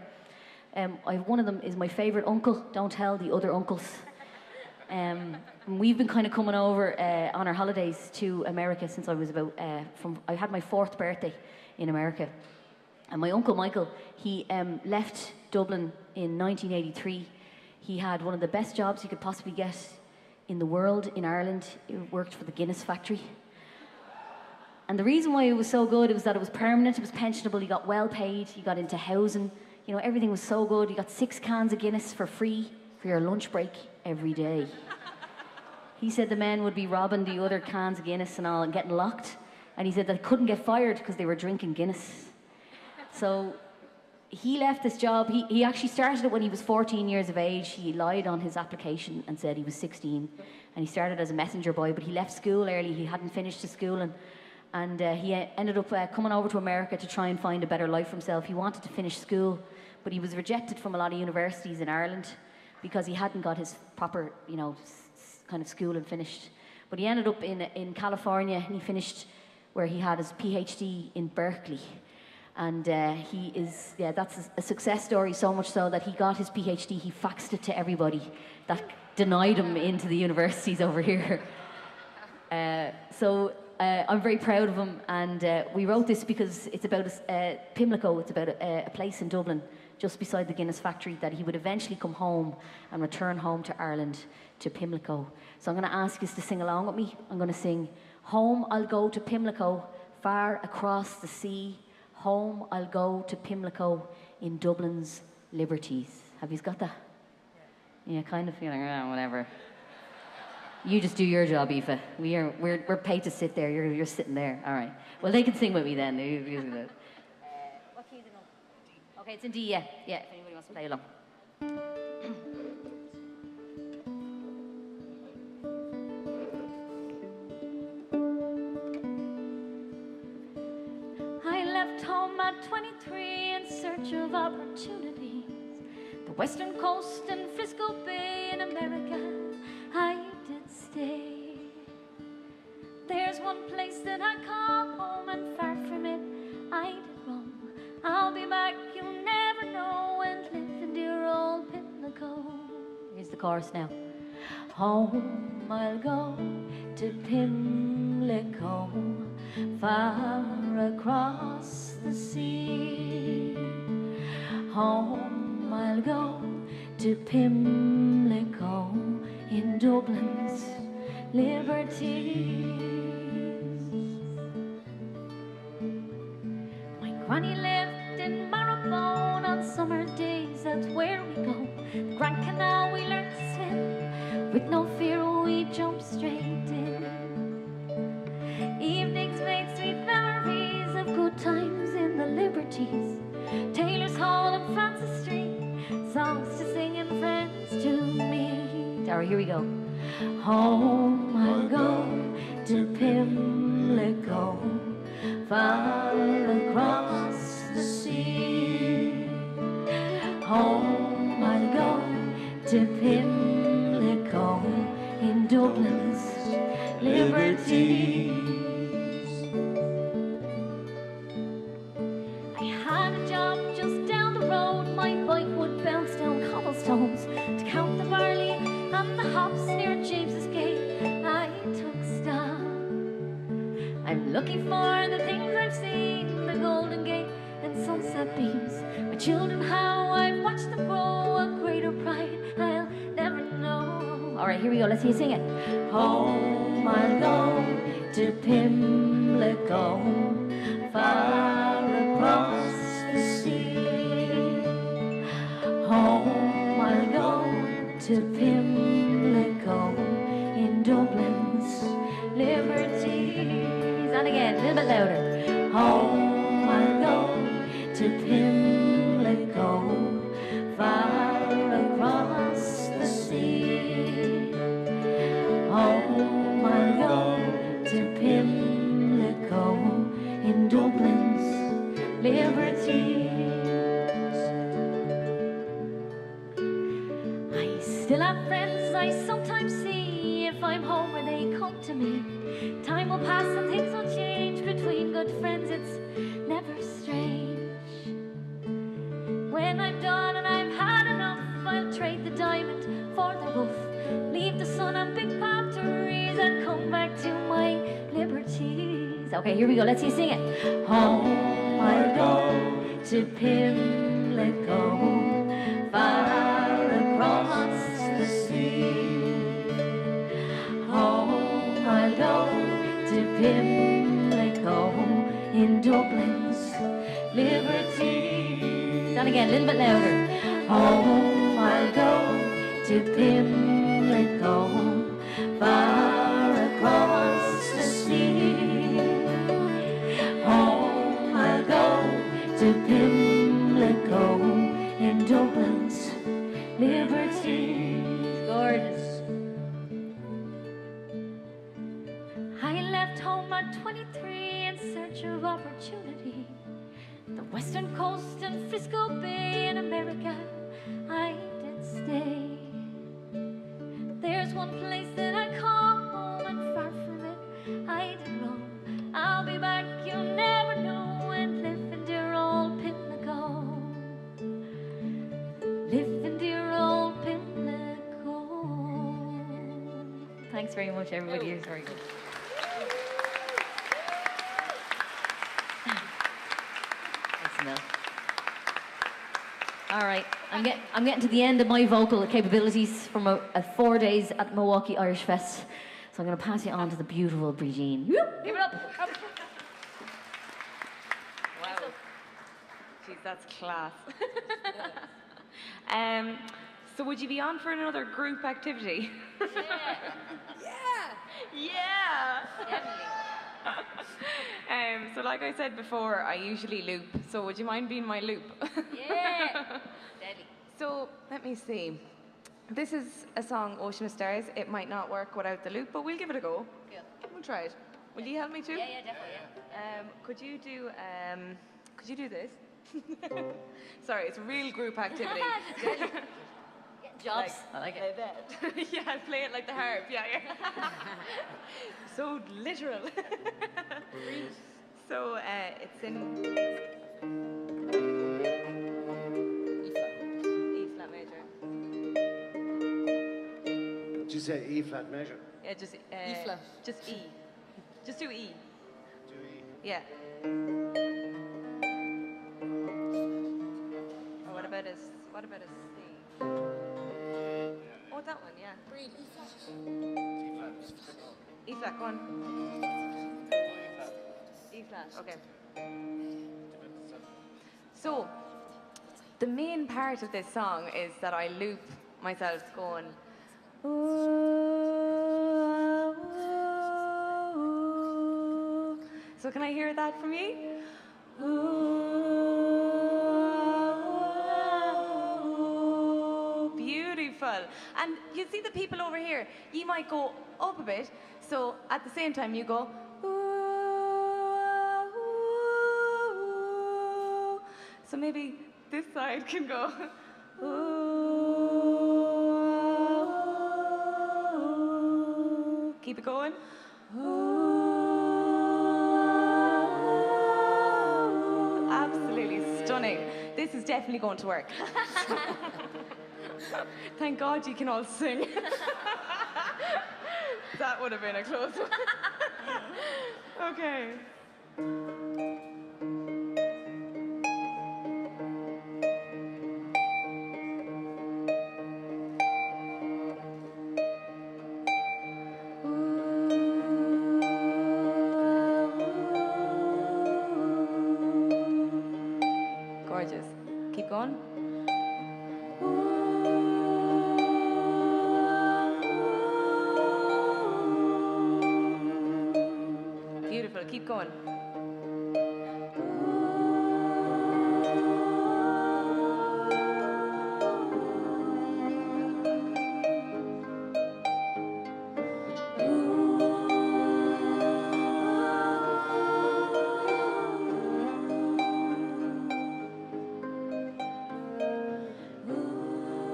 One of them is my favourite uncle. Don't tell the other uncles. We've been kind of coming over on our holidays to America since I was I had my 4th birthday in America. And my uncle Michael, he left Dublin in 1983. He had one of the best jobs you could possibly get in the world in Ireland. He worked for the Guinness factory. And the reason why it was so good was that it was permanent, it was pensionable, he got well paid, he got into housing. You know, everything was so good. You got 6 cans of Guinness for free for your lunch break every day. He said the men would be robbing the other cans of Guinness and all and getting locked. And he said that they couldn't get fired because they were drinking Guinness. So he left this job. He actually started it when he was 14 years of age. He lied on his application and said he was 16. And he started as a messenger boy, but he left school early. He hadn't finished his schooling. And he ended up coming over to America to try and find a better life for himself. He wanted to finish school, but he was rejected from a lot of universities in Ireland because he hadn't got his proper, kind of schooling finished. But he ended up in California, and he finished where he had his PhD in Berkeley. And that's a success story, so much so that he got his PhD, he faxed it to everybody that denied him into the universities over here. I'm very proud of him, and we wrote this because it's about Pimlico. It's about a place in Dublin, just beside the Guinness factory, that he would eventually come home and return home to Ireland, to Pimlico. So I'm going to ask you to sing along with me. I'm going to sing, "Home I'll go to Pimlico, far across the sea. Home I'll go to Pimlico, in Dublin's liberties." Have you got that? Yeah, kind of feeling, whatever. You just do your job, Aoife. We're paid to sit there. You're sitting there. All right. Well, they can sing with me then. What key is it on? D. Okay, it's in D. Yeah. If anybody wants to play along.
I left home at 23 in search of opportunities. The Western Coast and Frisco Bay in America, I did stay. There's one place that I call home, and far from it I did roam. I'll be back, you'll never know, and live in dear old Pimlico.
Here's the chorus now.
Home I'll go to Pimlico, far across the sea. Home I'll go to Pimlico, in Dublin's liberties. My granny lived in Marrowbone. On summer days that's where we go. The Grand Canal we learned to swim. With no fear we jump straight in. Evenings made sweet memories of good times in the liberties. Taylor's Hall and Francis Street, songs to sing and friends to meet.
All right, here we go.
Home I'll go to Pimlico, far across the sea. Home I'll go to Pimlico, in Dublin's liberties. I had a job just down the road. My bike would bounce down cobblestones to count the barley and the hops near James's Gate. I took stock. I'm looking for the things I've seen, the Golden Gate and sunset beams. My children, how I've watched them grow, a greater pride I'll never know.
All right, here we go. Let's hear you sing it.
Home I'll go to Pimlico, far across the sea. Home I'll go to Pimlico, in Dublin's liberties.
A little bit louder. Home I go to Pimlico, far across the sea. Home I go to Pimlico, in Dublin's liberties. I still have friends I sometimes see. If I'm home or they come to me, time will pass and things will change. Between good friends it's never strange. When I'm done and I've had enough, I'll trade the diamond for the rough, leave the sun and big palm trees, and come back to my liberties. Okay, here we go, let's see you sing it. Home I go to Pimlico, far across the sea. Home I go to Pimlico, in Dublin's liberties. Down again, a little bit louder. Home I go to Pimlico, far across the sea. Home I go to Pimlico, in Dublin's liberties. Gorgeous. I left home at 23 in search of opportunity. The western coast and Frisco Bay in America, I did stay. There's one place that I call home, and far from it I did roam. I'll be back, you'll never know, and live in dear old Pimlico. Live in dear old Pimlico. Thanks very much, everybody. You're very good. All right, I'm getting to the end of my vocal capabilities from 4 days at Milwaukee Irish Fest, so I'm going to pass you on to the beautiful Brigitte. Give it up.
Wow. Jeez, that's class. So would you be on for another group activity? Yeah.
Definitely.
So like I said before, I usually loop. So would you mind being my loop?
Yeah. Deadly.
So let me see. This is a song, Ocean of Stars. It might not work without the loop, but we'll give it a go.
Yeah.
We'll try it. Will you help me too?
Yeah, definitely. Yeah.
Could you do this? Sorry, it's a real group activity.
Jobs. I like it.
that. Yeah, play it like the harp. Yeah. So literal. So it's in E flat major.
Did you say E flat major?
Yeah, just E
flat.
Just E. Just do E.
Do E.
Yeah. Or what about a C? Oh, that one, yeah.
Green, E flat.
E flat, go on. E flat, okay. So, the main part of this song is that I loop myself going, ooh, ooh. So can I hear that from you? Ooh, beautiful. And you see the people over here, you might go up a bit, so at the same time you go, ooh. So maybe this side can go, ooh. Keep it going. Ooh. Absolutely stunning. This is definitely going to work. Thank God you can all sing. That would have been a close one. Okay. Gorgeous. Keep going. Beautiful. Keep going.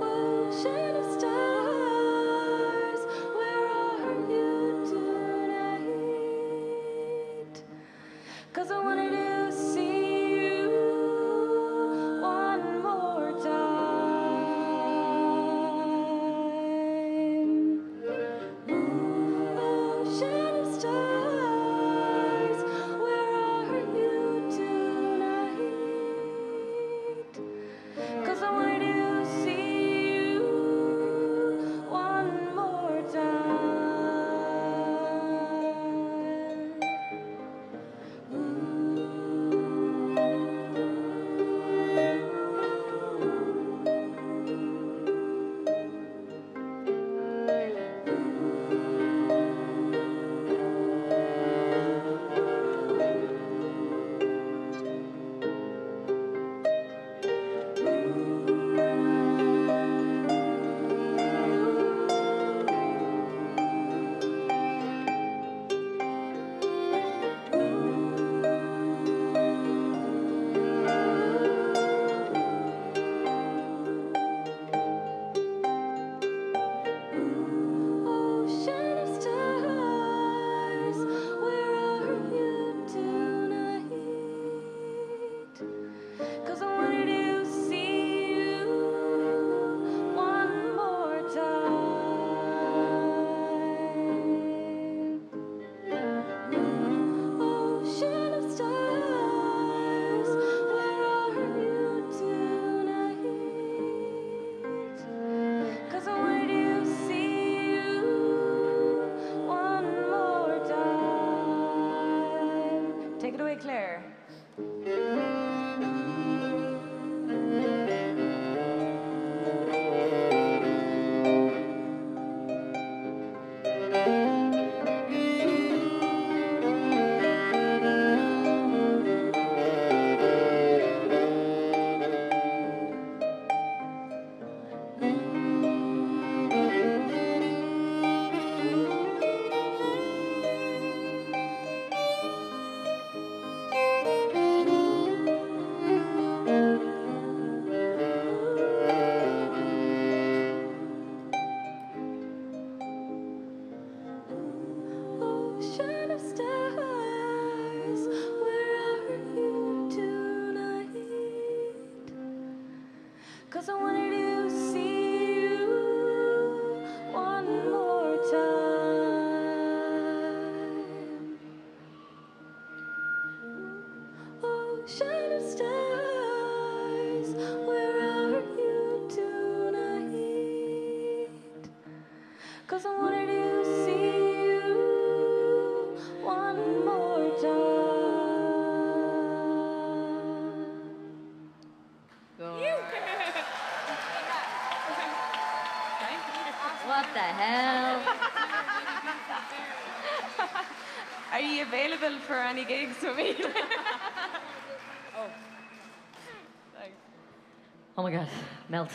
Ocean of stars, where are you tonight? 'Cause I wanted to see you one more time. Ocean of stars, where are you tonight? 'Cause I wanted to see you one more time. Ocean of stars, where are you tonight? 'Cause I wanted to see you one more time. Ocean of stars, where are you tonight? 'Cause I wanted to see you one more time. Take it away, Claire. Ocean of stars, where are you tonight? 'Cause I wanted to see you one more time. Ocean of stars, where are you tonight? 'Cause I wanted to see you one more time.
What the hell?
Are you available for any gigs with me?
Oh my God, melt.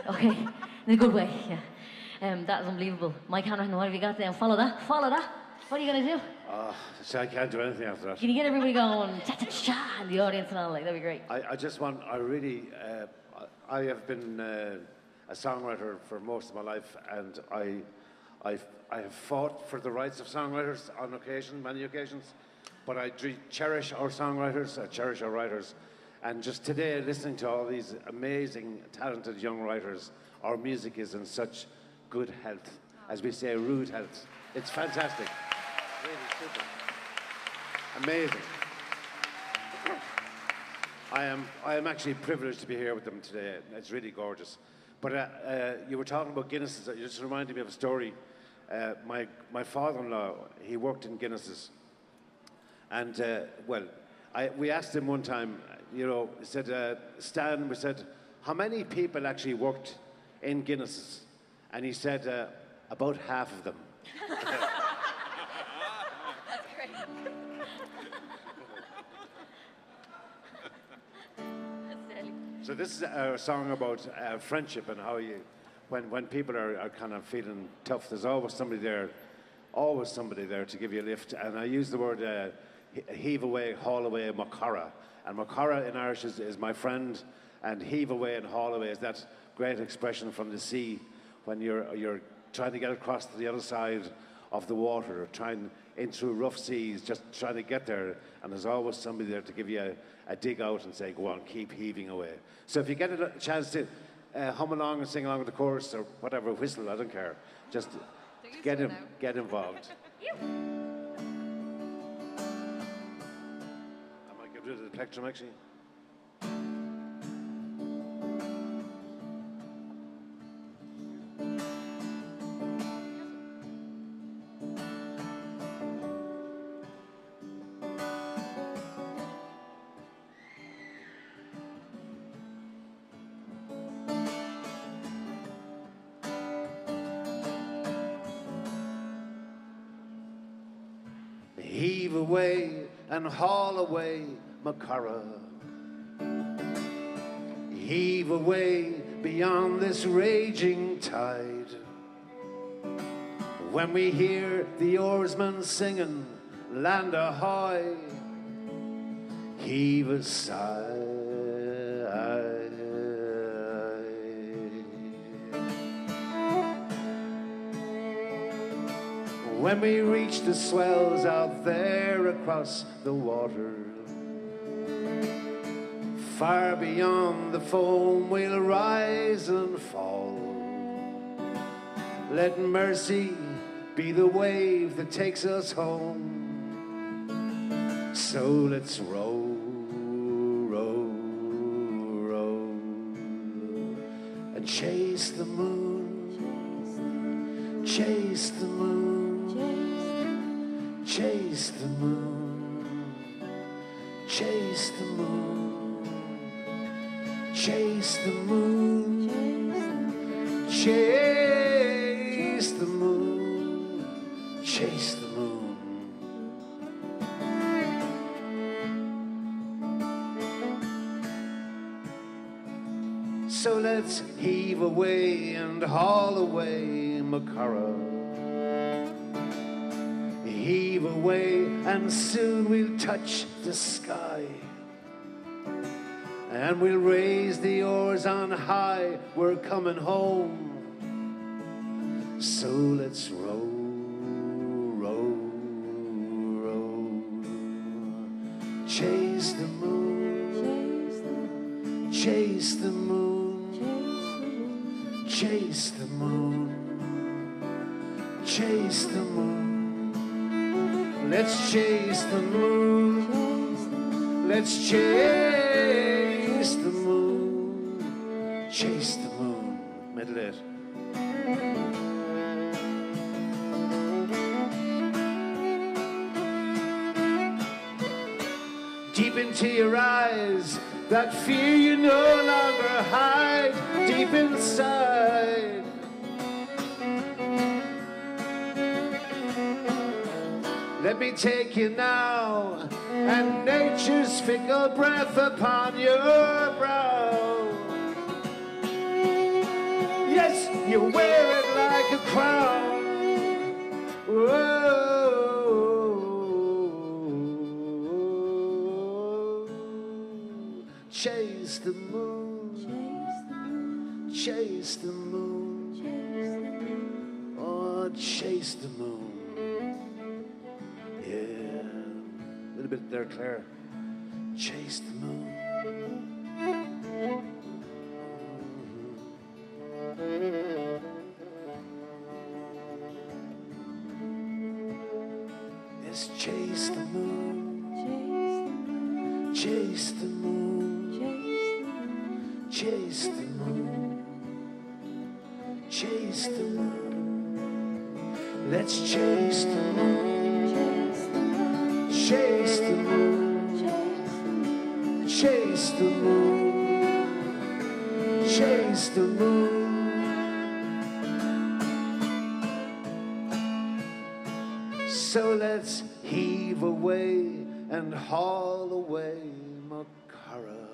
Okay, in a good way, yeah. That is unbelievable. Mike Hanrahan, what have you got there? Follow that, follow that. What are you gonna do?
So I can't do anything after that.
Can you get everybody going cha-cha-cha in the audience and all, like, that'd be great.
I just want, I really, I have been a songwriter for most of my life, and I have fought for the rights of songwriters on occasion, many occasions, but I cherish our songwriters, I cherish our writers, and just today, listening to all these amazing, talented young writers, our music is in such good health, as we say, rude health. It's fantastic. Really super. Amazing. I am actually privileged to be here with them today. It's really gorgeous. But you were talking about Guinnesses. You just reminded me of a story. My father-in-law, he worked in Guinness's. And, we asked him one time, he said, Stan, we said, how many people actually worked in Guinness's? And he said, about half of them.
That's great.
So this is a song about friendship and how you, when people are kind of feeling tough, there's always somebody there to give you a lift. And I use the word heave away, haul away, makara. And makara in Irish is my friend, and heave away and haul away is that great expression from the sea when you're trying to get across to the other side of the water, or trying in through rough seas, just trying to get there. And there's always somebody there to give you a dig out and say, go on, keep heaving away. So if you get a chance to hum along and sing along with the chorus or whatever, whistle, I don't care. Just get involved. I might get rid of the plectrum actually. Heave away and haul away, Makara. Heave away beyond this raging tide. When we hear the oarsmen singing, land ahoy, heave a sigh. When we reach the swells out there across the water, far beyond the foam we'll rise and fall. Let mercy be the wave that takes us home. So let's row, row, row, and chase the moon, chase the moon. Chase the moon, chase the moon, chase the moon, chase the moon, chase the moon. So let's heave away and haul away, Makara. Heave away and soon we'll touch the sky, and we'll raise the oars on high, we're coming home. So let's row, row, row, chase the moon, chase the moon, chase the moon, chase the moon. Let's chase the moon, let's chase the moon, chase the moon. Medal it. Deep into your eyes, that fear you no longer hide, deep inside. Let me take you now, and nature's fickle breath upon your brow. Yes, you wear it like a crown. Whoa. Chase the moon, chase the moon, oh, chase the moon. A little bit there, Claire. Chase the moon. Yes, chase the moon. Chase the moon. Chase the moon. Chase the moon. Let's chase the moon. Chase the moon, chase the moon, chase the moon. So let's heave away and haul away, Makara.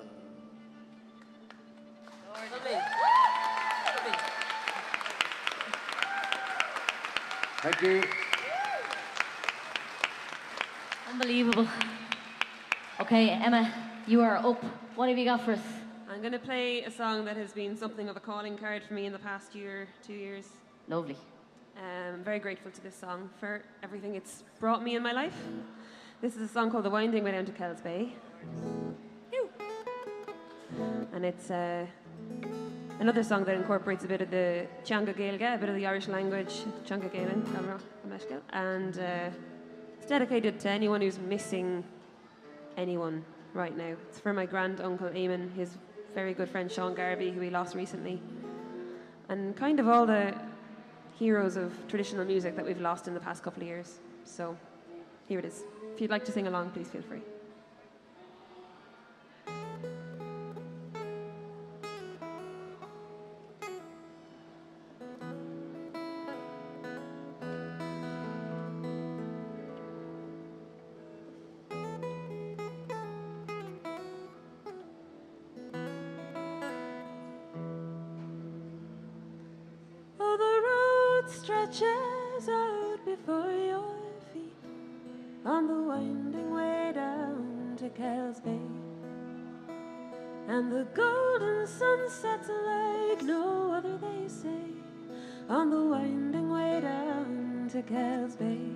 Thank you.
Unbelievable. Okay, Emma, you are up. What have you got for us?
I'm going to play a song that has been something of a calling card for me in the past year, 2 years.
Lovely.
I'm very grateful to this song for everything it's brought me in my life. This is a song called The Winding Way Down to Kells Bay. And it's another song that incorporates a bit of the Teanga Gaeilge, a bit of the Irish language, Teanga Gaeilge, and it's dedicated to anyone who's missing anyone right now. It's for my grand-uncle Eamon, his very good friend Sean Garvey, who we lost recently, and kind of all the heroes of traditional music that we've lost in the past couple of years. So here it is. If you'd like to sing along, please feel free. Stretches out before your feet on the winding way down to Kells Bay, and the golden sun sets like no other, they say, on the winding way down to Kells Bay,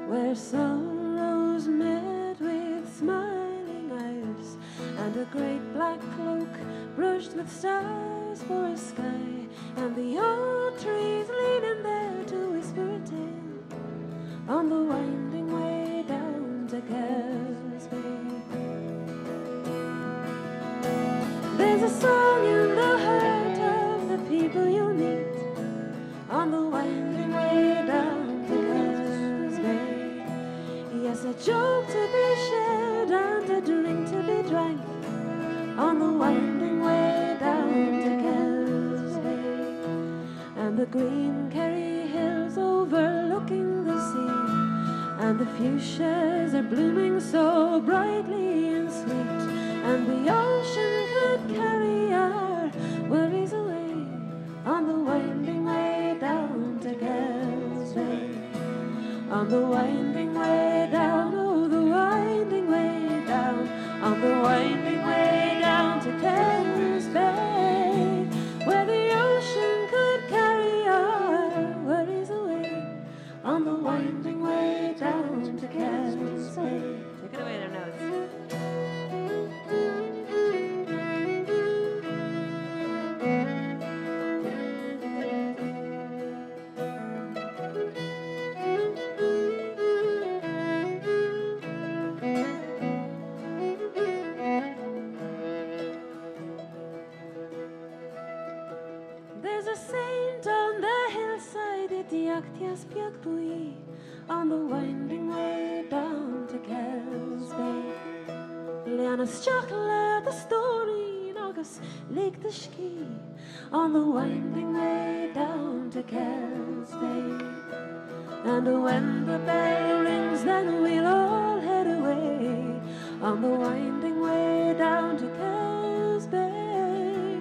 where sorrows met with smiling eyes, and a great black cloak brushed with stars for a sky, and the old trees leaning there to whisper a tale on the winding way down to Kells Bay. There's a song in the heart of the people you'll meet on the winding way down to Kells Bay. Yes, a joke to be shared and a drink to be drank on the winding way down to Kells Bay. And the green Kerry hills overlooking the sea, and the fuchsias are blooming so brightly and sweet, and the ocean could carry our worries away on the winding way down to Kells Bay. On the winding way down, oh the winding way down, on the winding way down to Kells Bay, where the ocean could carry our worries away on the winding way down to Kells Bay. Take it away there, notes. There's a saint on the hillside, Itiachtias Piakpui, on the winding way down to Kells Bay. Leanna's chocolate, the story in August, Lake the Ski, on the winding way down to Kells Bay. And when the bell rings, then we'll all head away on the winding way down to Kells Bay,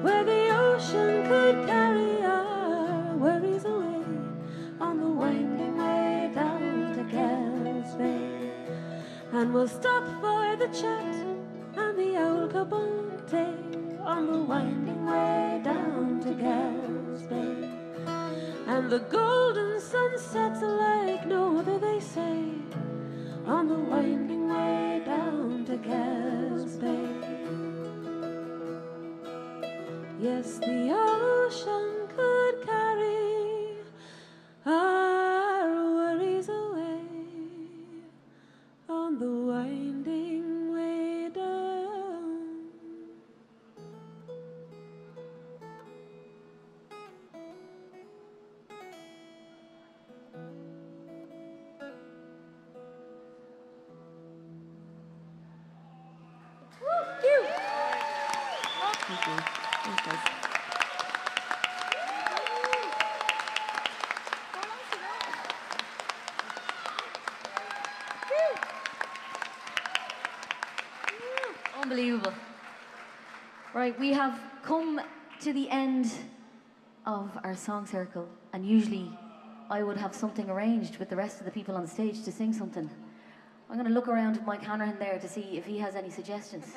where the ocean could carry our worries away on the winding way down to Kells Bay. And we'll stop for the chat and the old cabonte on the winding way down to Kells Bay. And the golden sun sets like no other, they say, on the winding way down to Kells Bay. Yes, the ocean could carry our worries away on the winding way down. Thank you. Thanks, guys.
Unbelievable. Right, we have come to the end of our song circle, and usually I would have something arranged with the rest of the people on the stage to sing something. I'm going to look around Mike Hanrahan there to see if he has any suggestions.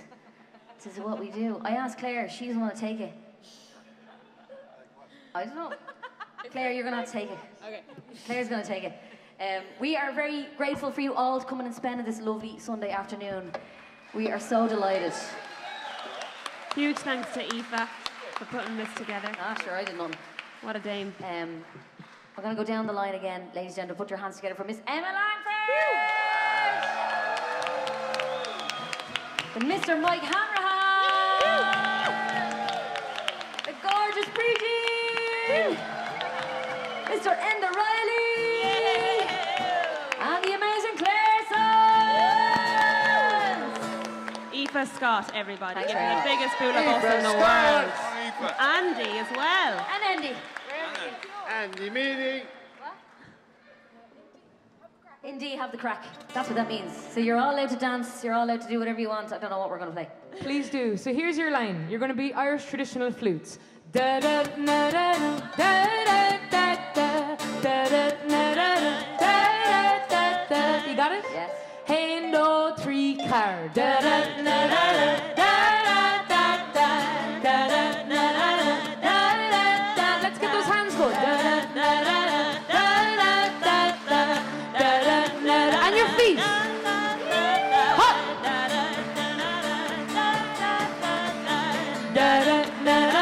This is what we do. I asked Claire, she doesn't want to take it. I don't know. Claire, you're going to have to take it.
Okay.
Claire's going to take it. We are very grateful for you all coming and spending this lovely Sunday afternoon. We are so delighted.
Huge thanks to Aoife for putting this together.
Ah, sure, I did none.
What a dame.
We're going to go down the line again. Ladies and gentlemen, put your hands together for Miss Emma Langford! And Mr. Mike Hanrahan! The gorgeous Preeti! Mr. Enda Riley! And the amazing Claire Sons!
Aoife Scott, everybody.
Thanks,
Give her the
Ray.
biggest boot of us in the world. Andy as well.
And Andy.
Andy Meany.
Indeed, have the crack. That's what that means. So you're all allowed to dance, you're all allowed to do whatever you want. I don't know what we're going to play.
Please do. So here's your line. You're going to be Irish traditional flutes. Da da na da da da da da da da na da da da da. You got it?
Yes.
Hey no 3-car. Da da na da da da da da da na da da da. Let's get those hands going. Da da na da da da da da da. And your feet. Hop. Da da na da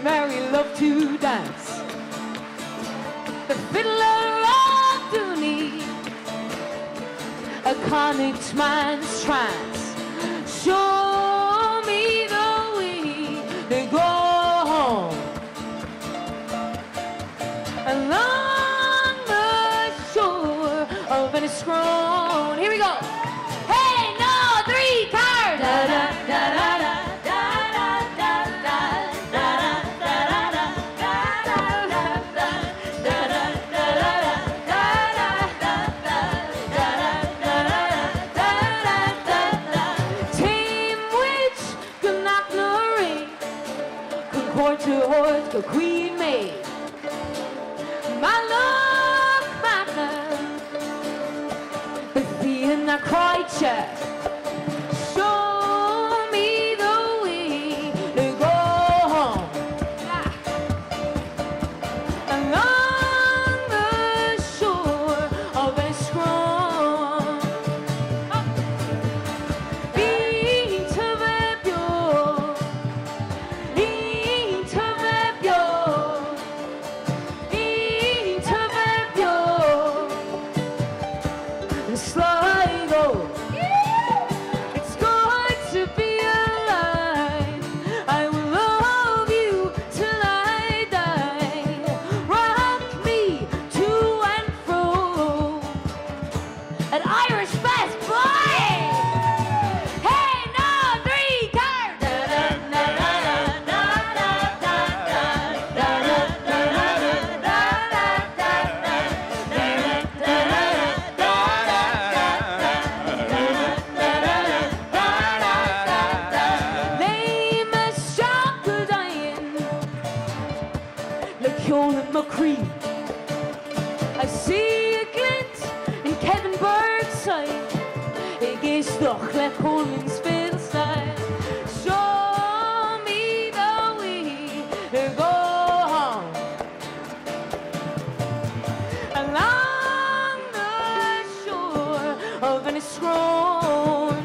Mary loved to dance. The fiddler of Dooney, a conic man's trance. Show me the way to go home. Along the shore of Enniscrone. Here we go. Hey, no, 3-car. Da da da da da. The Queen Maid, my love, with the in the creature. Show me the way to go home. Along the shore of Enniscrone. I see a glint in Kevin Bird's eye. It gets stuck like Coleman's fiddle side. Show me the way to go home. Along the shore of Enniscrone.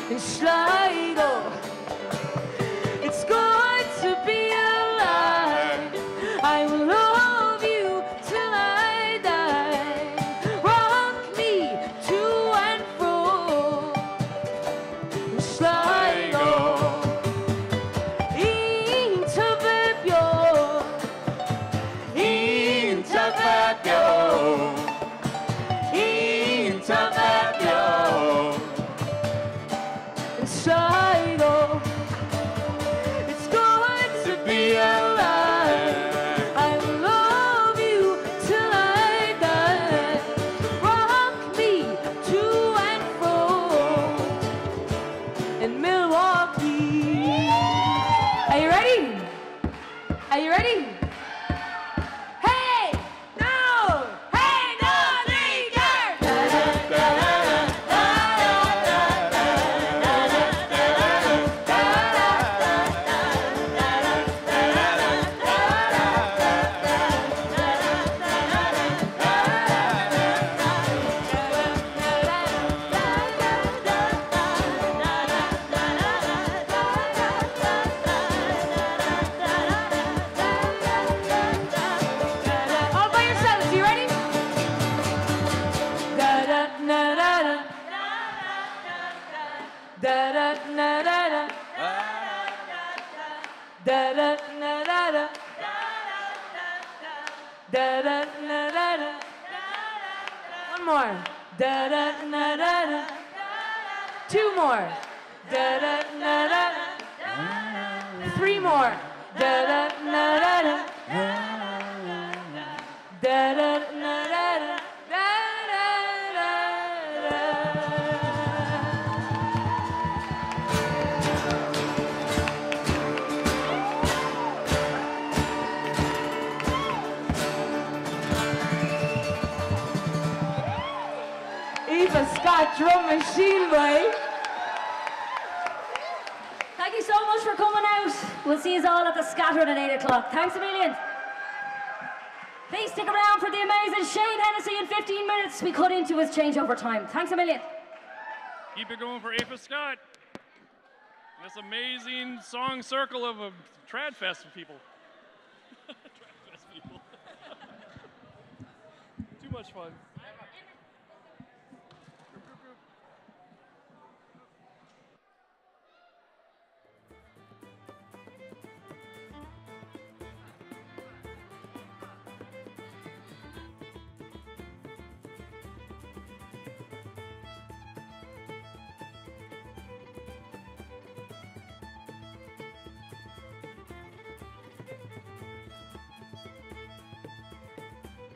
In Sligo, it's good to be alive. I will love you till I die. Rock me to and fro. In Sligo, Intervebio, Intervebio.
Da da da da da. One more. Da da da da da. Two more. Da da da da da. Three more. Da da da da da. Da da da da da. Aoife Scott, drum machine, boy.
Thank you so much for coming out. We'll see you all at the Scattered at 8 o'clock. Thanks a million. Please stick around for the amazing Shane Hennessy in 15 minutes. We cut into his changeover time. Thanks a million.
Keep it going for Aoife Scott. This amazing song circle of a trad fest people. Trad fest people. Too much fun.